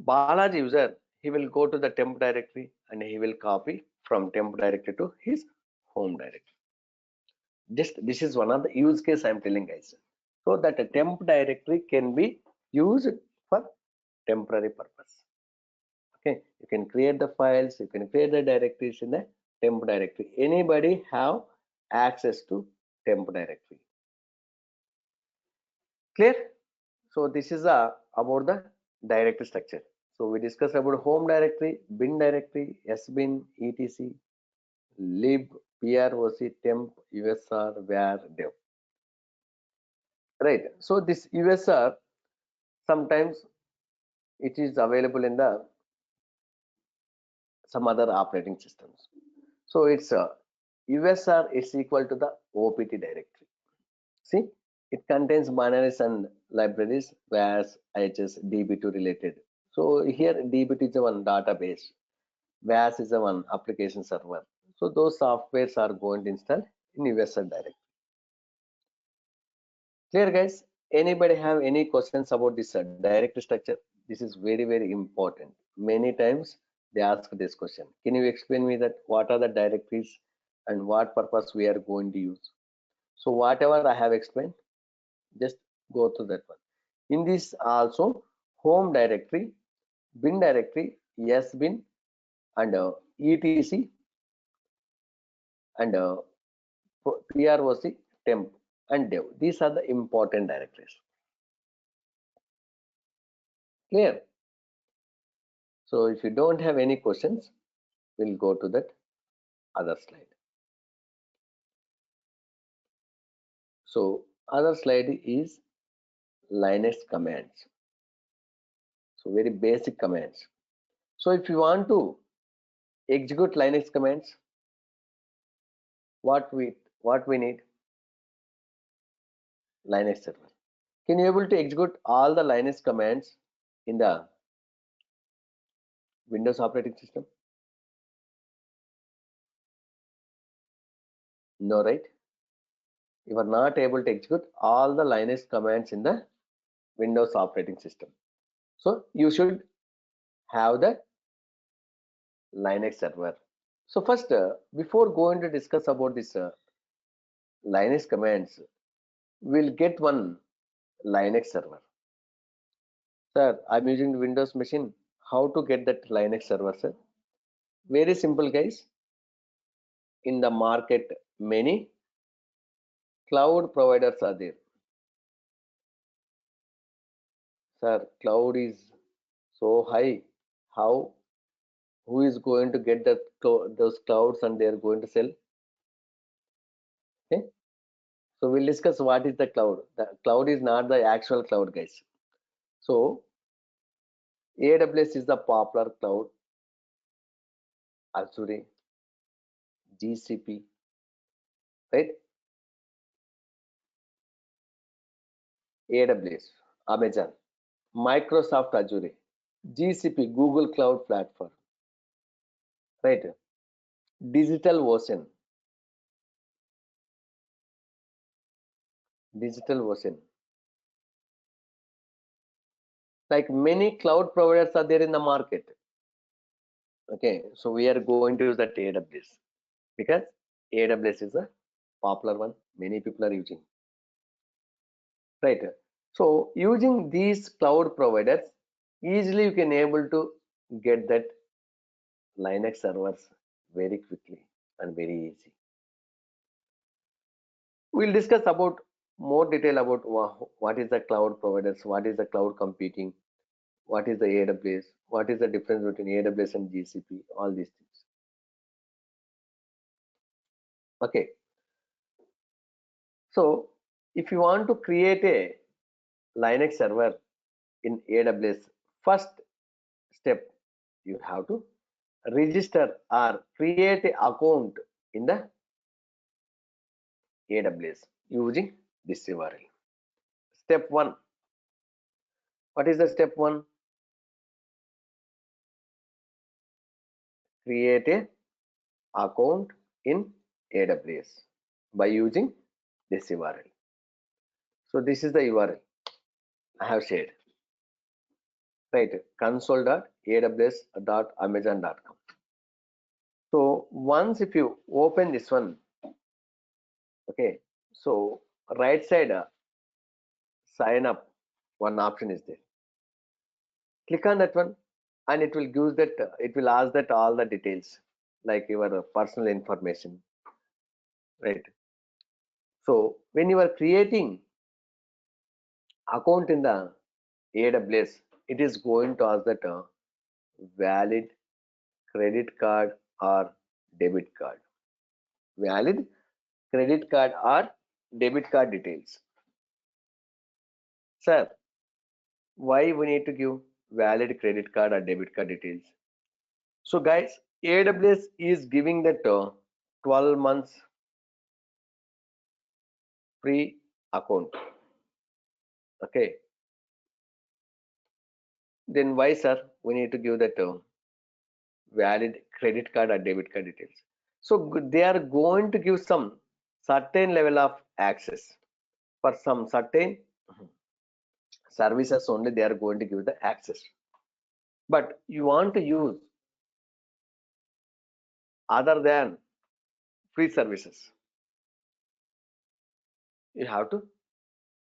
Balaji user, he will go to the temp directory and he will copy from temp directory to his home directory. Just this is one of the use case I am telling guys. So that a temp directory can be used for temporary purpose. Okay, you can create the files, you can create the directories in the temp directory. Anybody have access to temp directory. Clear? So this is about the directory structure. So we discussed about home directory, bin directory, sbin, etc, lib, proc, temp, usr, var, dev. Right. So this usr sometimes it is available in the some other operating systems. So it's usr is equal to the opt directory. See, it contains binaries and libraries, VAS, IHS, DB2 related. So here DB2 is a one database, VAS is a one application server. So those softwares are going to install in USR directory. Clear guys? Anybody have any questions about this directory structure? This is very, very important. Many times they ask this question. Can you explain me that what are the directories and what purpose we are going to use? So whatever I have explained, just go to that one. In this also home directory, bin directory, sbin, and etc, and proc, temp, and dev. These are the important directories. Clear? So if you don't have any questions, we'll go to that other slide. So other slide is Linux commands. So very basic commands. So if you want to execute Linux commands, what we need? Linux server. Can you able to execute all the Linux commands in the Windows operating system? No, right? You are not able to execute all the Linux commands in the Windows operating system. So you should have the Linux server. So first, before going to discuss about this Linux commands, we'll get one Linux server. Sir, I'm using the Windows machine. How to get that Linux server, sir? Very simple, guys. In the market, many cloud providers are there. Sir, cloud is so high. How? Who is going to get those clouds and they are going to sell? Okay. So we'll discuss what is the cloud. The cloud is not the actual cloud, guys. So AWS is the popular cloud. Azure, GCP, right? AWS, Amazon, Microsoft Azure, GCP, Google Cloud Platform, right? Digital Ocean, Digital Ocean. Like many cloud providers are there in the market. Okay, so we are going to use that AWS because AWS is a popular one. Many people are using, right? So using these cloud providers, easily you can able to get that Linux servers very quickly and very easy. We'll discuss about more detail about what is the cloud providers, what is the cloud computing, what is the AWS, what is the difference between AWS and GCP, all these things. Okay. So if you want to create a Linux server in AWS, first step you have to register or create an account in the AWS using this URL. Step 1. What is the step 1? Create a account in AWS by using this URL. So this is the URL I have shared, right? console.aws.amazon.com. So once if you open this one, okay, so right side sign up, one option is there. Click on that one and it will give that, it will ask that all the details like your personal information, right? So when you are creating account in the AWS, it is going to ask that valid credit card or debit card. Valid credit card or debit card details. Sir, why we need to give valid credit card or debit card details? So guys, AWS is giving that 12 months free account. Okay. Then why, sir, we need to give that valid credit card or debit card details? So they are going to give some certain level of access for some certain services only. They are going to give the access, but you want to use other than free services, you have to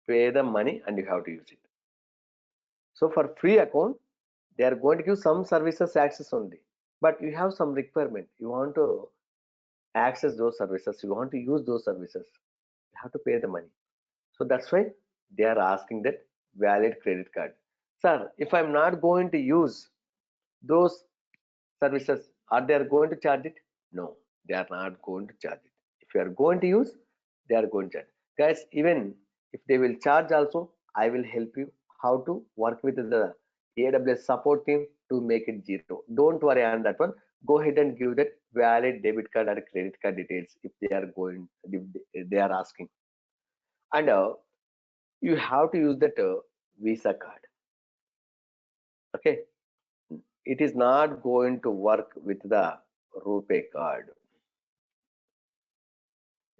pay the money and you have to use it. So for free account, they are going to give some services access only, but you have some requirement. You want to access those services, you want to use those services, you have to pay the money. So that's why they are asking that valid credit card. Sir, if I'm not going to use those services, are they going to charge it? No, they are not going to charge it. If you are going to use, they are going to charge. Guys, even if they will charge also, I will help you how to work with the AWS support team to make it zero. Don't worry on that one. Go ahead and give that valid debit card or credit card details if they are going, if they are asking. And you have to use that Visa card. Okay, it is not going to work with the Rupee card.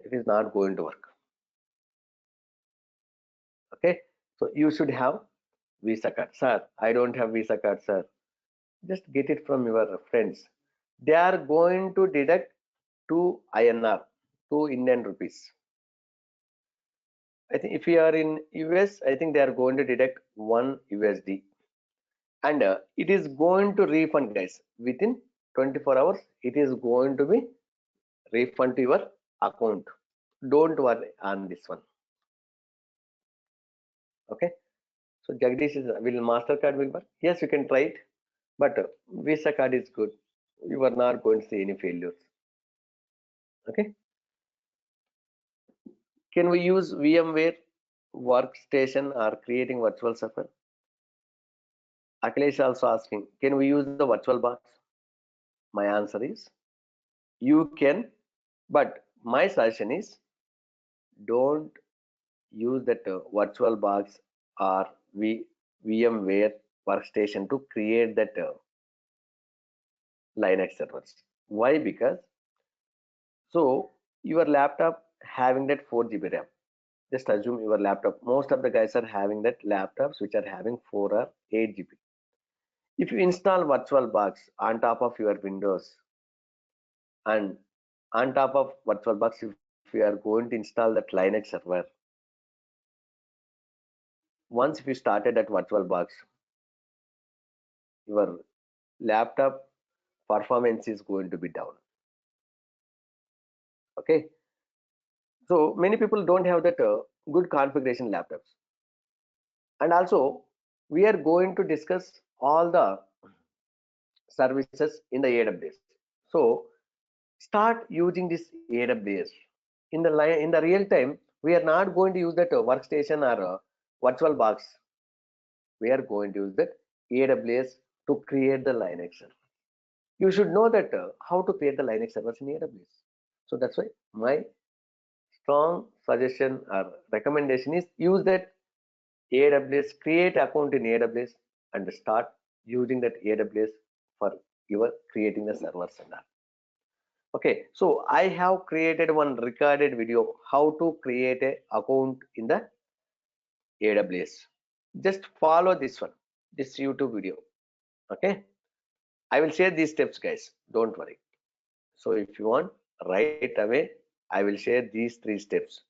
It is not going to work. Okay, so you should have Visa card. Sir, I don't have Visa card, sir. Just get it from your friends. They are going to deduct 2 INR, 2 Indian rupees. I think if you are in US, I think they are going to deduct 1 USD. And it is going to refund, guys, within 24 hours, it is going to be refund to your account. Don't worry on this one. Okay. So Jagdish is, will MasterCard will work? Yes, you can try it, but Visa card is good. You are not going to see any failures. Okay. Can we use VMware workstation or creating virtual server? Akhilesh also asking, can we use the virtual box? My answer is, you can, but my suggestion is, don't use that virtual box or VMware workstation to create that Linux servers. Why? Because so your laptop having that 4 GB RAM. Just assume your laptop. Most of the guys are having that laptops which are having 4 or 8 GB. If you install virtual box on top of your Windows, and on top of virtual box, if you are going to install that Linux server, once if you started that virtual box, your laptop performance is going to be down. Okay, so many people don't have that good configuration laptops. And also we are going to discuss all the services in the AWS. So start using this AWS in the real time. We are not going to use that workstation or virtual box. We are going to use that AWS to create the Linux server. You should know that how to create the Linux servers in AWS. So that's why my strong suggestion or recommendation is use that AWS, create account in AWS and start using that AWS for your creating the servers and all. Okay, so I have created one recorded video how to create a account in the AWS. Just follow this one, this YouTube video. Okay, I will share these steps, guys. Don't worry. So if you want right away, I will share these 3 steps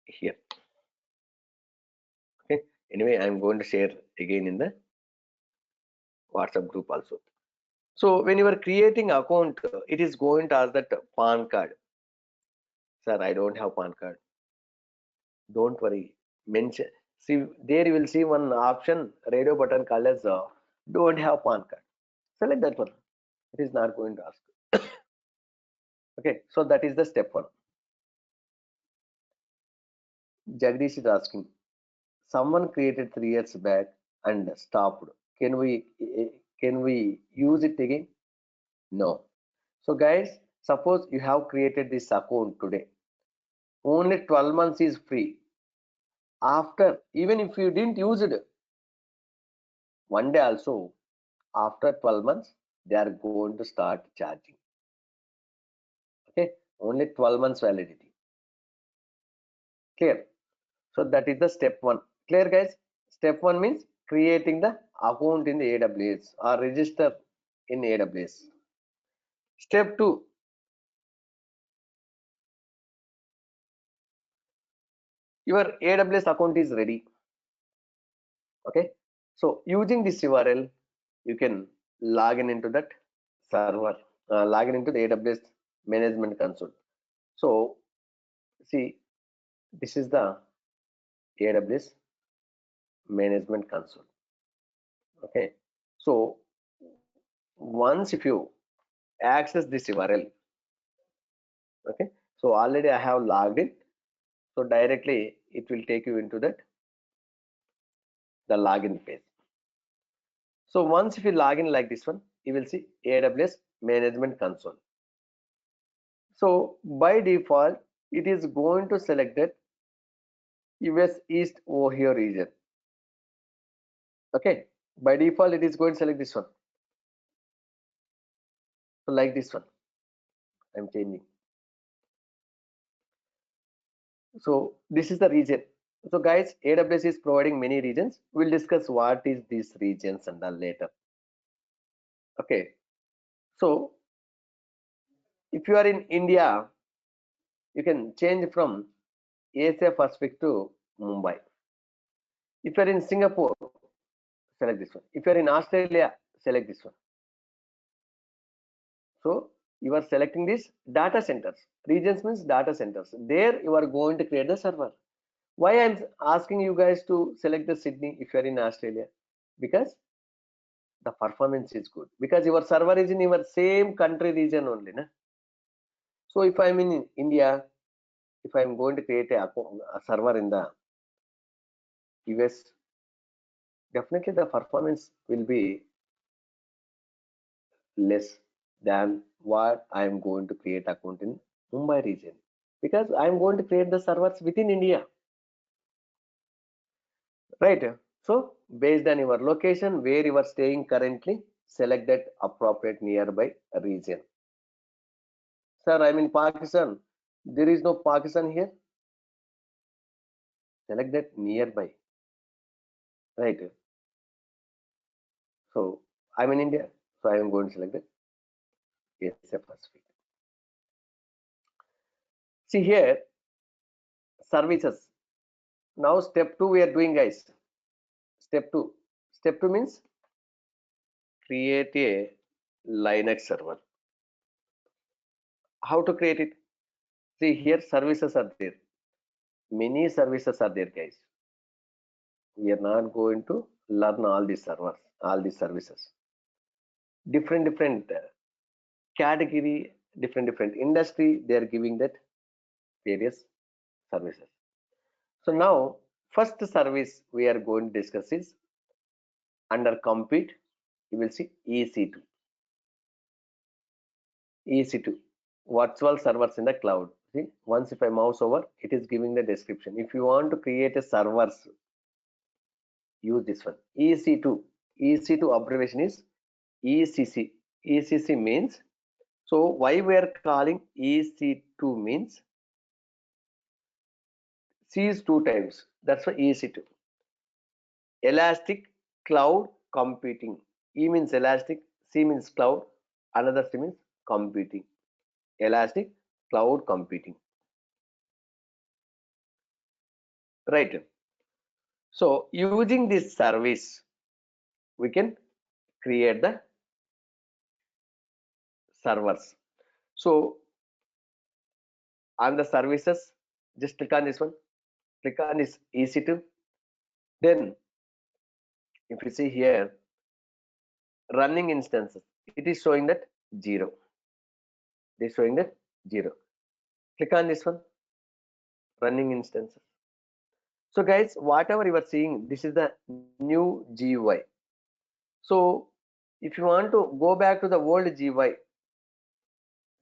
here. Okay. Anyway, I'm going to share again in the WhatsApp group also. So when you are creating account, it is going to ask that PAN card. Sir, I don't have PAN card. Don't worry. Mention. See, there you will see one option, radio button called as don't have PAN card. Select that one. It is not going to ask. Okay, so that is the step 1. Jagdish is asking, someone created 3 years back and stopped. Can we use it again? No. So guys, suppose you have created this account today. Only 12 months is free. After, even if you didn't use it one day also, after 12 months, they are going to start charging. Okay, only 12 months validity. Clear? So that is the step 1. Clear, guys? Step 1 means creating the account in the AWS or register in AWS. Step 2, your AWS account is ready. Okay, so using this URL, you can log in into that server, log in into the AWS management console. So see, this is the AWS management console. Okay, so once if you access this URL, okay, so already I have logged in, so directly it will take you into that the login page. So once if you log in like this one, you will see AWS management console. So by default, it is going to select that US East Ohio region. Okay, by default it is going to select this one. So like this one, I'm changing. So this is the region. So guys, AWS is providing many regions. We'll discuss what is these regions and then later. Okay, so if you are in India, you can change from Asia Pacific to Mumbai. If you are in Singapore, select this one. If you are in Australia, select this one. So you are selecting these data centers. Regions means data centers. There you are going to create the server. Why I'm asking you guys to select the Sydney if you are in Australia? Because the performance is good. Because your server is in your same country region only. Na? So if I'm in India, if I'm going to create a server in the US, definitely the performance will be less than what I'm going to create account in Mumbai region, because I'm going to create the servers within India, right? So based on your location where you are staying currently, select that appropriate nearby region. Sir, I'm in Pakistan. There is no Pakistan here. Select that nearby, right? So I'm in India, so I am going to select that Asia Pacific. See here, services. Now step 2 we are doing, guys. Step 2. Step 2 means create a Linux server. How to create it? See here, services are there. Many services are there, guys. We are not going to learn all these servers, all these services. Different category, different industry, they are giving that various services. So now, first service we are going to discuss is under compute. You will see EC2. EC2, virtual servers in the cloud. See, once if I mouse over, it is giving the description. If you want to create a servers, use this one. EC2. EC2 abbreviation is ECC. ECC means, so why we are calling EC2 means C is 2 times. That's why EC2. Elastic Cloud Computing. E means elastic, C means cloud, another C means computing. Elastic Cloud Computing. Right. So using this service, we can create the servers. So on the services, just click on this one. Click on this EC2. Then if you see here, running instances, it is showing that 0. It is showing that 0. Click on this one, running instances. So guys, whatever you are seeing, this is the new GUI. So if you want to go back to the old GUI,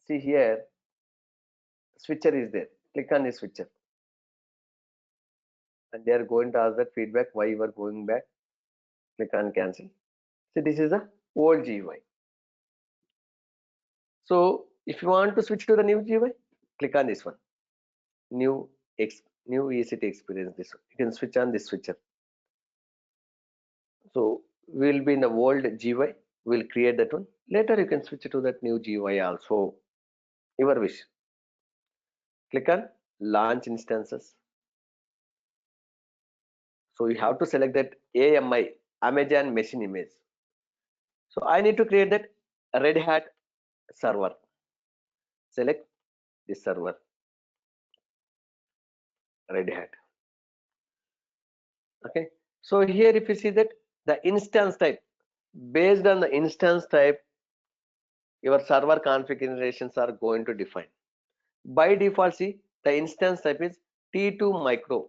see here, switcher is there. Click on this switcher. And they are going to ask that feedback why you are going back. Click on cancel. So this is the old GUI. So if you want to switch to the new GUI, click on this one, new ECT experience. This one. You can switch on this switcher. So we'll be in the old GUI. We'll create that one. Later you can switch to that new GUI also. Your wish. Click on launch instances. So you have to select that AMI, Amazon Machine Image. So I need to create that Red Hat server. Select this server, Red Hat. Okay. So here if you see that the instance type, based on the instance type, your server configurations are going to define. By default, see the instance type is T2 micro.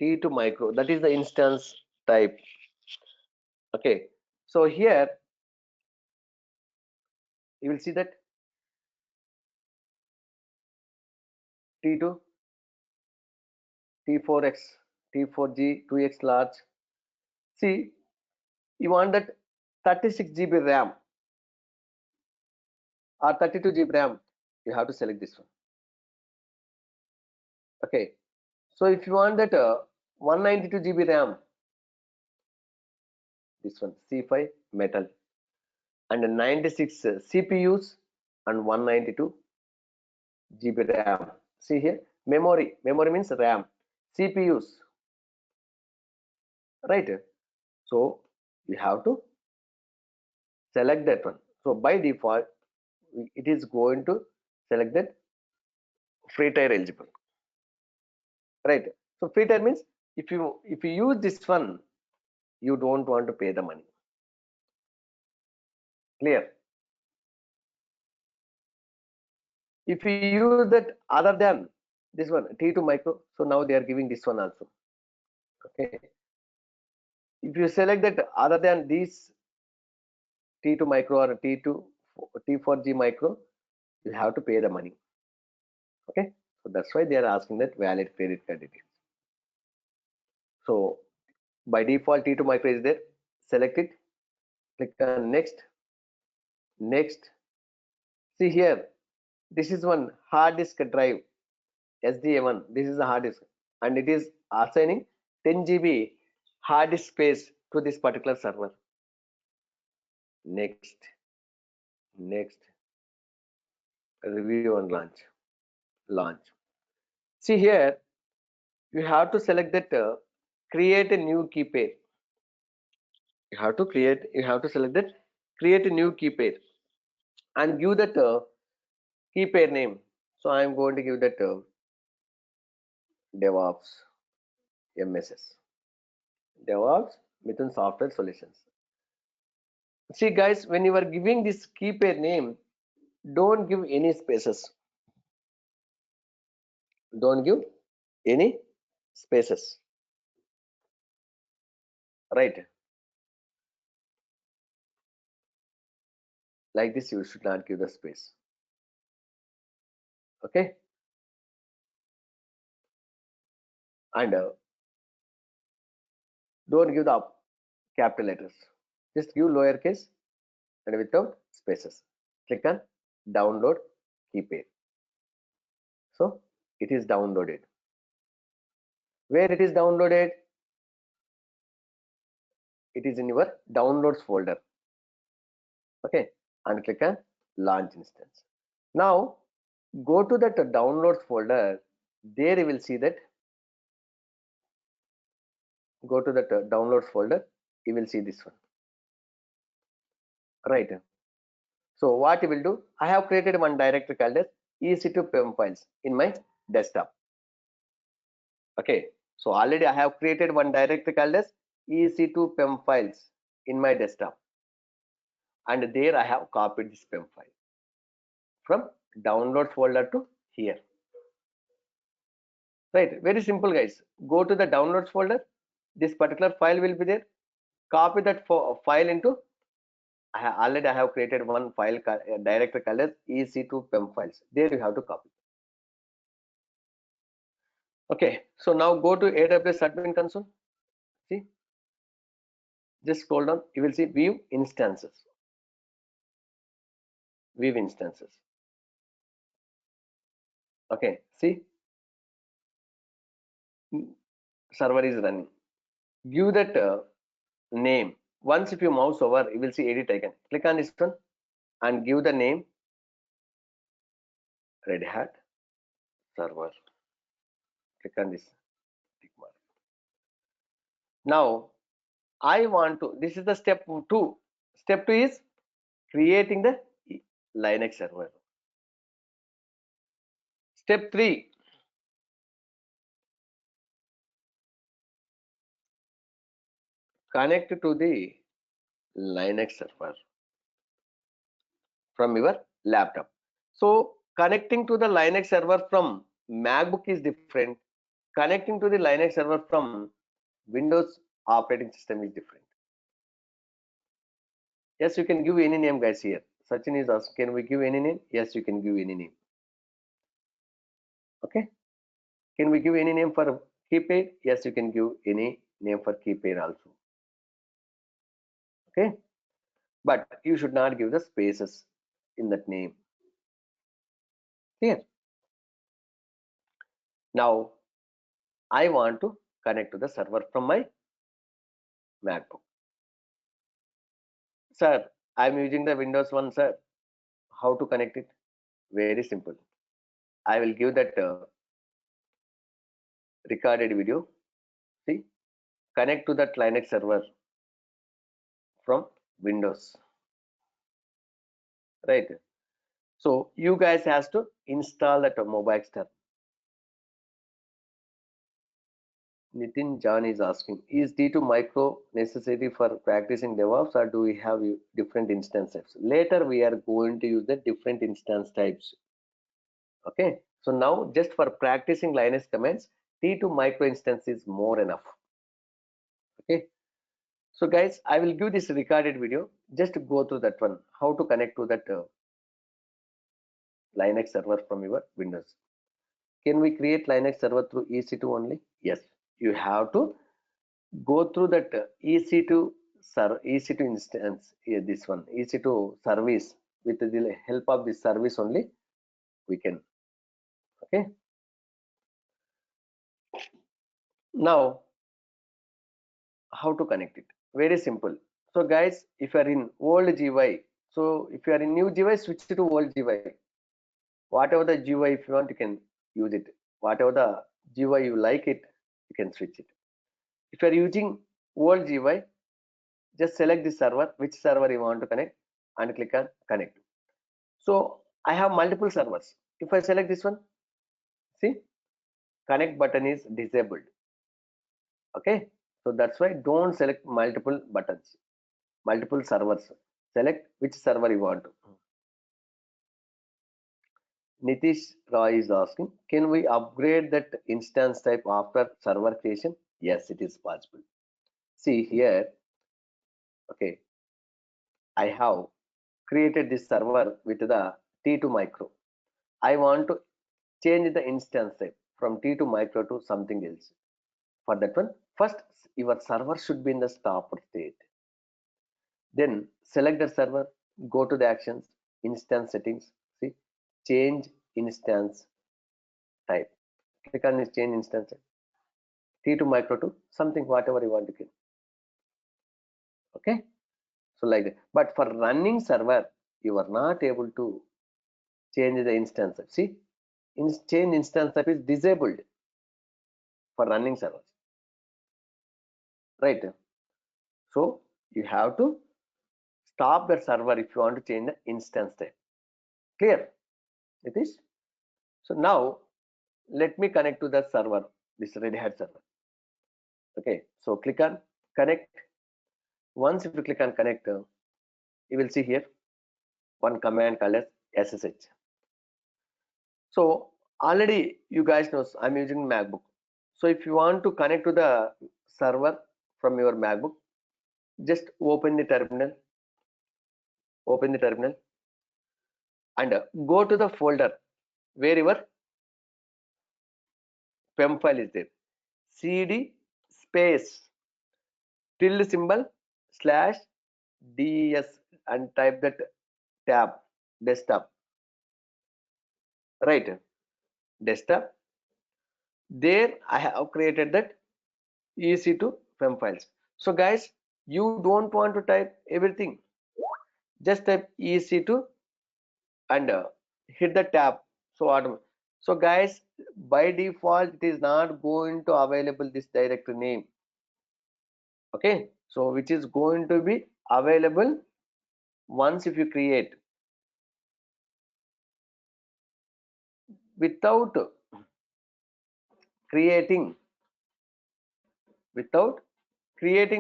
T2 micro, that is the instance type. Okay. So here you will see that T2, T4X, T4G, 2X large. See, you want that 36 GB RAM or 32 GB RAM, you have to select this one. Okay. So if you want that 192 GB RAM, this one C5 metal, and 96 CPUs and 192 GB RAM. See here, memory means RAM, CPUs, right? So you have to select that one. So by default, it is going to select that free tier eligible, right? So free tier means if you use this one, you don't want to pay the money. Clear? If you use that other than this one T2 micro, so now they are giving this one also. Okay, if you select that other than this T2 micro or T4G micro, you have to pay the money. Okay, so that's why they are asking that valid credit card details. So by default T2 micro is there. Select it, click on next. See here, this is one hard disk drive SDA1. This is a hard disk, and it is assigning 10 GB hard disk space to this particular server. Next, review and launch. See here, you have to select that create a new key pair. You have to select that create a new key pair and give that key pair name. So I am going to give that DevOps MSS, DevOps Mithun Software Solutions. See guys, when you are giving this key pair name, don't give any spaces. Don't give any spaces. Right? Like this, you should not give the space. Okay? And don't give the capital letters. Just give lowercase and without spaces. Click on download key pair. So it is downloaded. Where it is downloaded? It is in your downloads folder. Okay, and click on launch instance. Now go to that downloads folder. There you will see that. Go to that downloads folder. You will see this one. Right. So what you will do? I have created one directory called as EC2 PEM files in my desktop. Okay. So already I have created one directory called as EC2 PEM files in my desktop, and there I have copied this PEM file from download folder to here. Right, very simple guys. Go to the downloads folder. This particular file will be there. Copy that file into. I have created one file directory called as EC2 PEM files. There you have to copy. Okay, so now go to AWS admin console. See, just scroll down. You will see view instances. View instances. Okay, see, server is running. Give that name. Once if you mouse over, you will see edit icon. Click on this one and give the name Red Hat server. Click on this tick mark. Now I want to. This is the step 2. Step 2 is creating the Linux server. Step 3. Connect to the Linux server from your laptop. So connecting to the Linux server from MacBook is different. Connecting to the Linux server from Windows operating system is different. Yes, you can give any name guys here. Sachin is asking, can we give any name? Yes, you can give any name. Okay. Can we give any name for key pair? Yes, you can give any name for key pair also. Okay. But you should not give the spaces in that name. Here. Now I want to connect to the server from my MacBook. Sir, I'm using the Windows one, sir. How to connect it? Very simple. I will give that recorded video. See, connect to that Linux server from Windows. Right. So you guys has to install that mobile stuff. Nitin John is asking, is D2 micro necessary for practicing DevOps, or do we have different instance types? Later we are going to use the different instance types. Okay, so now just for practicing Linux commands, T2 micro instance is more enough. Okay, so guys, I will give this recorded video. Just go through that one, how to connect to that Linux server from your Windows. Can we create Linux server through EC2 only? Yes, you have to go through that EC2 EC2 instance, this one EC2 service. With the help of this service only we can. Okay, now how to connect it? Very simple. So guys, if you are in old GUI, so if you are in new GUI, switch to old GUI. Whatever the GUI, if you want, you can use it. Whatever the GUI you like it, you can switch it. If you are using old GUI, just select the server, which server you want to connect, and click on connect. So I have multiple servers. If I select this one, see, connect button is disabled. Okay, so that's why don't select multiple buttons, multiple servers. Select which server you want. Nitish Roy is asking, can we upgrade that instance type after server creation? Yes, it is possible. See here, okay, I have created this server with the T2 micro. I want to change the instance type from T2 micro to something else. For that one, first your server should be in the stop state. Then select the server, go to the actions, instance settings, see, change instance type. Click on this change instance type. T2 micro to something, whatever you want to get. Okay, so like that. But for running server, you are not able to change the instance type. See, change instance type is disabled for running servers, right? So you have to stop the server if you want to change the instance type. Clear? It is. So now let me connect to the server, this Red Hat server. Okay, so click on connect. Once if you click on connect, you will see here one command called as SSH. So already you guys know I'm using MacBook. So if you want to connect to the server from your MacBook, just open the terminal, and go to the folder where your PEM file is there. CD space tilde symbol slash DS and type that tab desktop, right? Desktop. There I have created that EC2 PEM files. So guys, you don't want to type everything, just type EC2 and hit the tab. So guys, by default it is not going to available this directory name. Okay, so which is going to be available once if you create. Without creating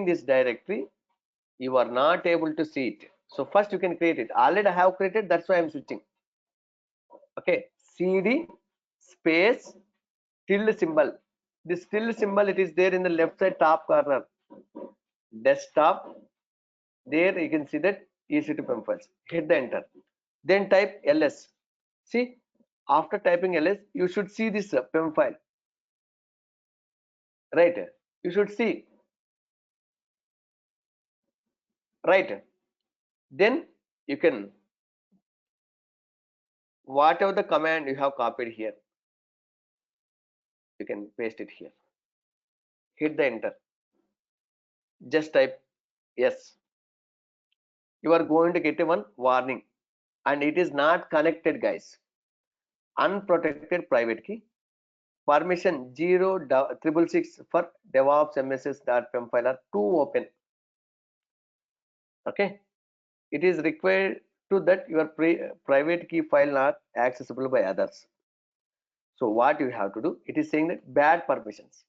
this directory, you are not able to see it. So first you can create it. Already I have created, that's why I'm switching. Okay, CD space tilde symbol. This tilde symbol, it is there in the left side top corner. Desktop. There you can see that EC2 PEM files. Hit the enter. Then type ls. See, after typing ls, you should see this PEM file. Right? You should see. Right? Then you can, whatever the command you have copied here, you can paste it here. Hit the enter. Just type yes. You are going to get a one warning, and it is not connected, guys. Unprotected private key. Permission 0.666 for DevOps MSS.pem file are to open. Okay, it is required to that your private key file not accessible by others. So what you have to do, it is saying that bad permissions.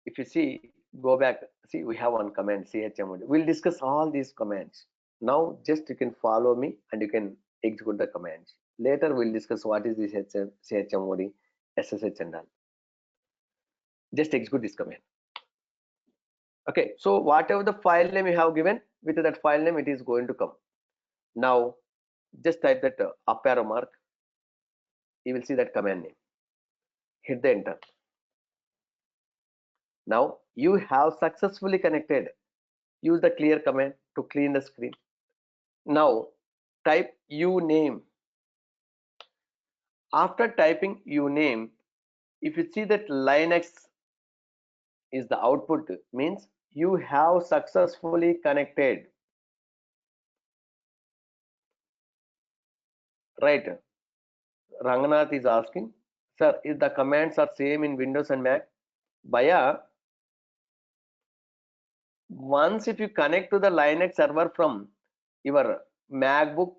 If you see, go back, see we have one command chmod. We'll discuss all these commands. Now just you can follow me and you can execute the commands. Later we'll discuss what is this chmod, ssh and all. Just execute this command. Okay, so whatever the file name you have given, with that file name it is going to come. Now just type that up arrow mark, you will see that command name, hit the enter. Now you have successfully connected. Use the clear command to clean the screen. Now type uname. After typing uname, if you see that Linux is the output, means you have successfully connected, right? Ranganath is asking, sir, if the commands are same in Windows and Mac, Baya, once if you connect to the Linux server from your MacBook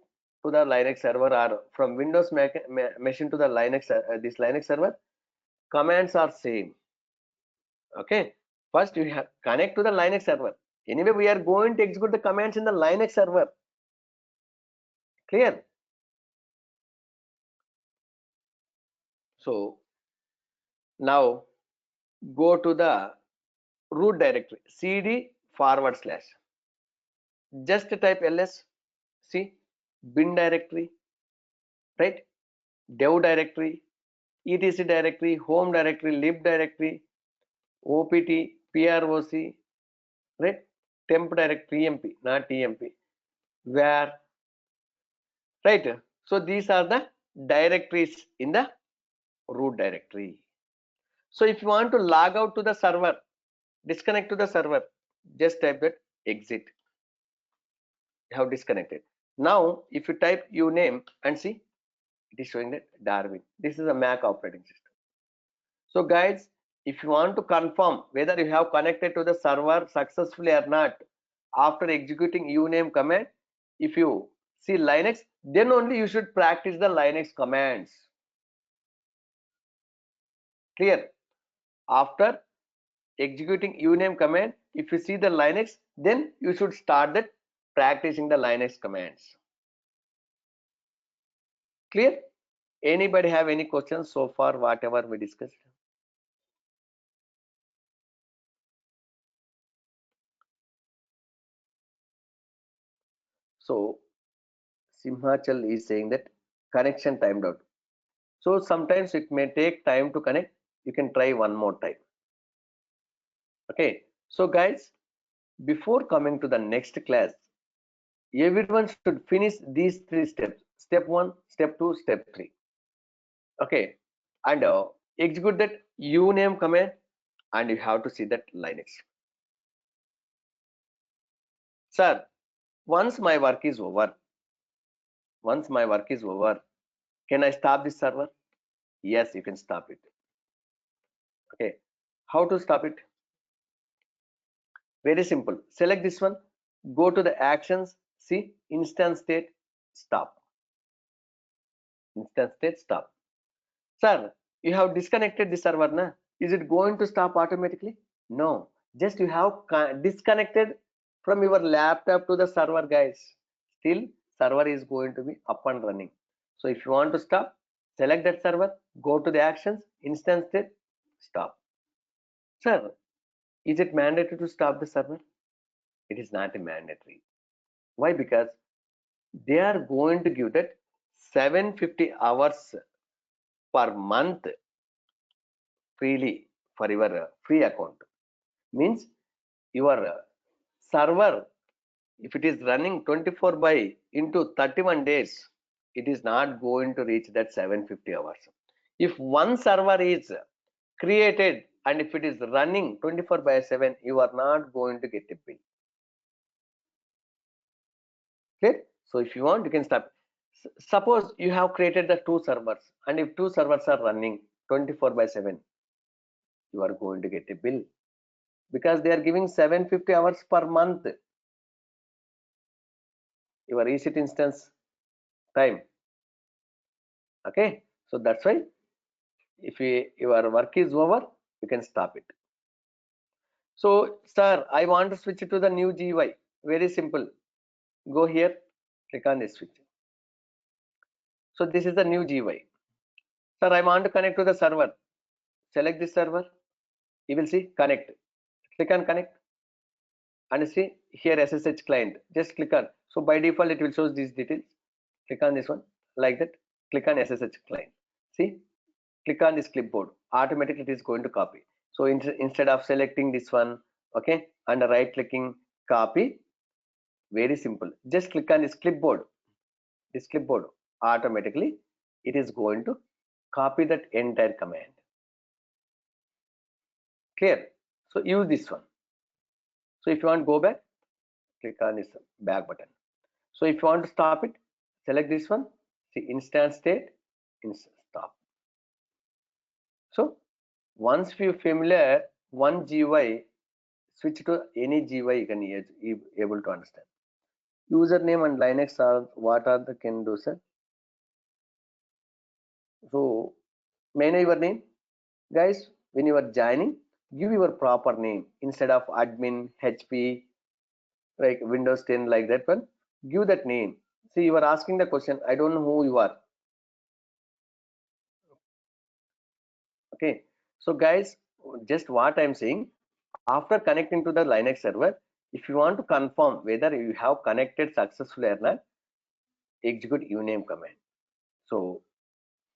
to the Linux server or from Windows machine to the Linux this Linux server, commands are same. Okay, first you have connect to the Linux server. Anyway, we are going to execute the commands in the Linux server. Clear? So now go to the root directory, cd /. Just type ls, see bin directory, right? Dev directory, etc directory, home directory, lib directory, opt, proc, right? Temp directory, emp, not temp, where, right? So these are the directories in the root directory. So if you want to log out to the server, disconnect to the server, just type that exit. You have disconnected. Now if you type uname and see, it is showing that Darwin. This is a Mac operating system. So guys, if you want to confirm whether you have connected to the server successfully or not, after executing uname command, if you see Linux, then only you should practice the Linux commands. Clear? After executing uname command, if you see the Linux, then you should start that practicing the Linux commands. Clear? Anybody have any questions so far, whatever we discussed? So Simhachal is saying that connection timed out. So sometimes it may take time to connect. You can try one more time. Okay. So guys, before coming to the next class, everyone should finish these 3 steps. Step 1, step 2, step 3. Okay. And execute that uname command and you have to see that Linux. Sir, once my work is over, can I stop this server? Yes, you can stop it. Okay. How to stop it? Very simple. Select this one, go to the actions, see instance state, stop. Instance state, stop. Sir, you have disconnected the server, na? Is it going to stop automatically? No, just you have disconnected from your laptop to the server, guys. Still server is going to be up and running. So if you want to stop, select that server, go to the actions, instance state, stop. Sir, is it mandatory to stop the server? It is not mandatory. Why? Because they are going to give that 750 hours per month freely for your free account. Means your server, if it is running 24 by into 31 days, it is not going to reach that 750 hours. If one server is created and if it is running 24 by 7, you are not going to get a bill. Clear? So if you want, you can stop. Suppose you have created the 2 servers and if 2 servers are running 24 by 7, you are going to get a bill because they are giving 750 hours per month. your reset instance time. Okay, so that's why if your work is over, you can stop it. So sir, I want to switch to the new GUI. Very simple. Go here, click on this switch. So this is the new GUI. Sir, I want to connect to the server. Select this server. You will see connect. Click on connect and see here SSH client. Just click on. So by default it will show these details. Click on this one like that. Click on SSH client. See, click on this clipboard. Automatically it is going to copy. So instead of selecting this one, okay, and right clicking copy, very simple. Just click on this clipboard. This clipboard automatically it is going to copy that entire command. Clear? So use this one. So if you want to go back, click on this back button. So if you want to stop it, select this one. See instance state, stop. So once you familiar one GUI, switch to any GUI you can able to understand. Username and Linux are what are the can do, sir? So may I know your name, guys? When you are joining, give your proper name instead of admin, HP, like Windows 10, like that one. Give that name. See, you are asking the question. I don't know who you are. Okay. So guys, just what I'm saying. After connecting to the Linux server, if you want to confirm whether you have connected successfully or not, execute uname command. So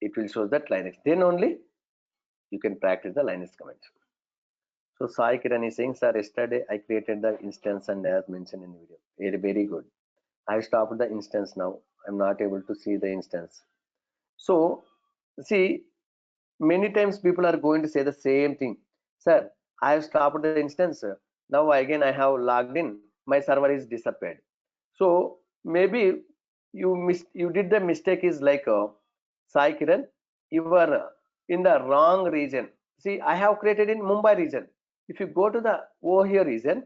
it will show that Linux. Then only you can practice the Linux commands. So Sai Kiran is saying, sir, yesterday I created the instance and as mentioned in the video. Very, very good. I stopped the instance now. I'm not able to see the instance. So see, many times people are going to say the same thing. Sir, I have stopped the instance. Now again I have logged in. My server is disappeared. So maybe you did the mistake is like Sai Kiran, you were in the wrong region. See, I have created in Mumbai region. If you go to the Ohio region,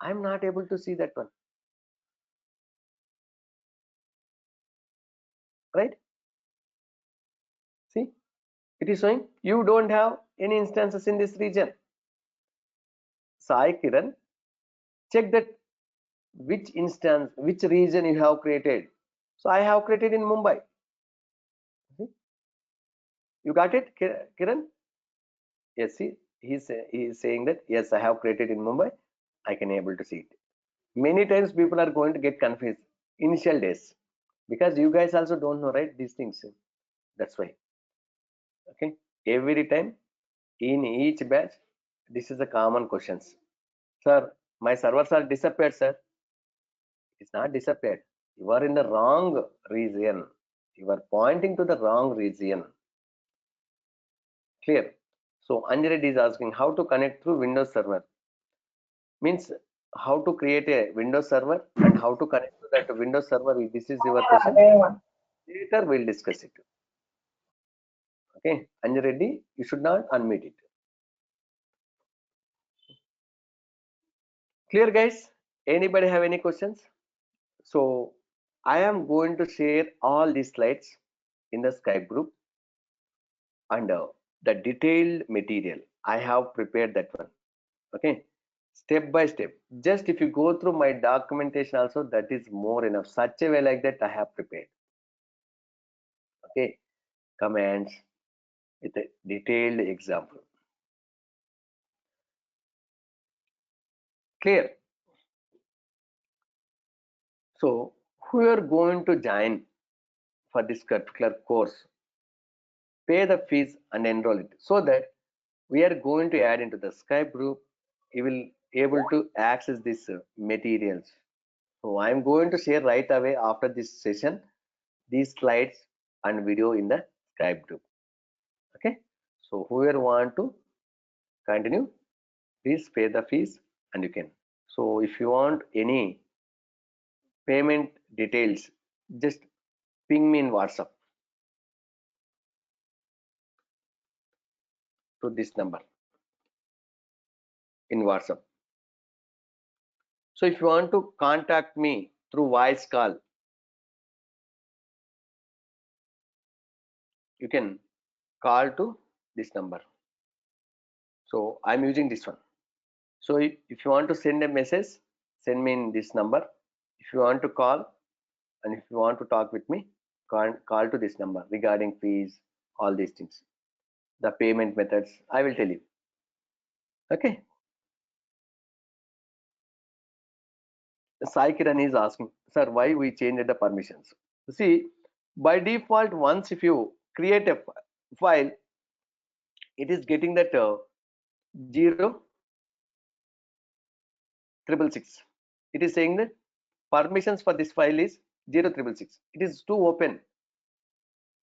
I'm not able to see that one. Right? See, it is showing you don't have any instances in this region. Sai Kiran, check that which instance, which region you have created. So I have created in Mumbai. You got it, Kiran? Yes, see, he's saying that yes, I have created in Mumbai. I can able to see it. Many times people are going to get confused initial days because you guys also don't know, right, these things. That's why. Okay, every time in each batch, this is the common questions. Sir, my servers are disappeared, sir. It's not disappeared. You are in the wrong region. You are pointing to the wrong region. Clear? So Anjared is asking how to connect through Windows Server. Means how to create a Windows Server and how to connect to that Windows Server. This is your question. Later we'll discuss it. Okay, Anjared, you should not unmute it. Clear, guys? Anybody have any questions? So I am going to share all these slides in the Skype group and the detailed material. I have prepared that one. Okay, step by step. Just if you go through my documentation also, that is more enough. Such a way like that I have prepared. Okay, commands with a detailed example. Clear? So who are going to join for this particular course, pay the fees and enroll it, so that we are going to add into the Skype group. You will able to access these materials. So I'm going to share right away after this session these slides and video in the Skype group. Okay, so whoever want to continue, please pay the fees and you can. So if you want any payment details, just ping me in WhatsApp to this number in WhatsApp. So if you want to contact me through voice call, you can call to this number. So I'm using this one. So if you want to send a message, send me in this number. If you want to call and if you want to talk with me, call to this number regarding fees, all these things, the payment methods, I will tell you. Okay. Sai Kiran is asking, sir, why we changed the permissions? See, by default, once if you create a file, it is getting that 0 666. It is saying that permissions for this file is 0 666. It is too open.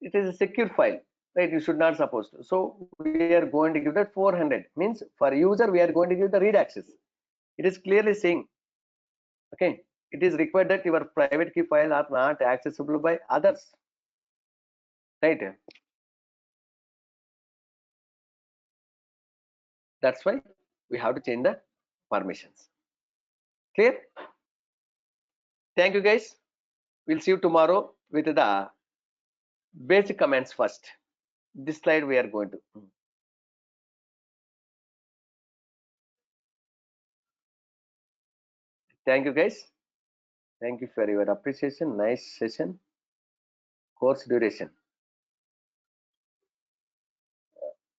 It is a secure file, right? You should not suppose to. So we are going to give that 400. Means for user, we are going to give the read access. It is clearly saying, okay, it is required that your private key file are not accessible by others, right? That's why we have to change the permissions. Clear? Thank you guys. We'll see you tomorrow with the basic commands first. This slide we are going to. Thank you guys. Thank you for your appreciation. Nice session. Course duration.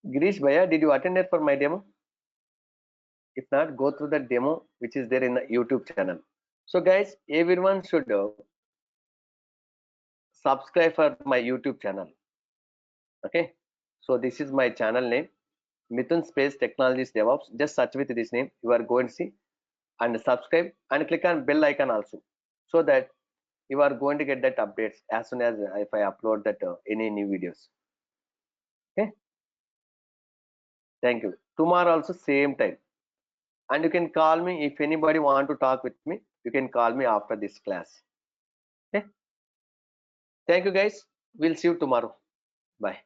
Girish Bhaiya, did you attend it for my demo? If not, go through the demo which is there in the YouTube channel. So guys, everyone should subscribe for my YouTube channel. Okay. So this is my channel name, Mithun Space Technologies DevOps. Just search with this name. You are going to see and subscribe and click on bell icon also, so that you are going to get that updates as soon as if I upload that any new videos. Okay. Thank you. Tomorrow also same time. And you can call me if anybody want to talk with me. You can call me after this class. Okay. Thank you guys. We'll see you tomorrow. Bye.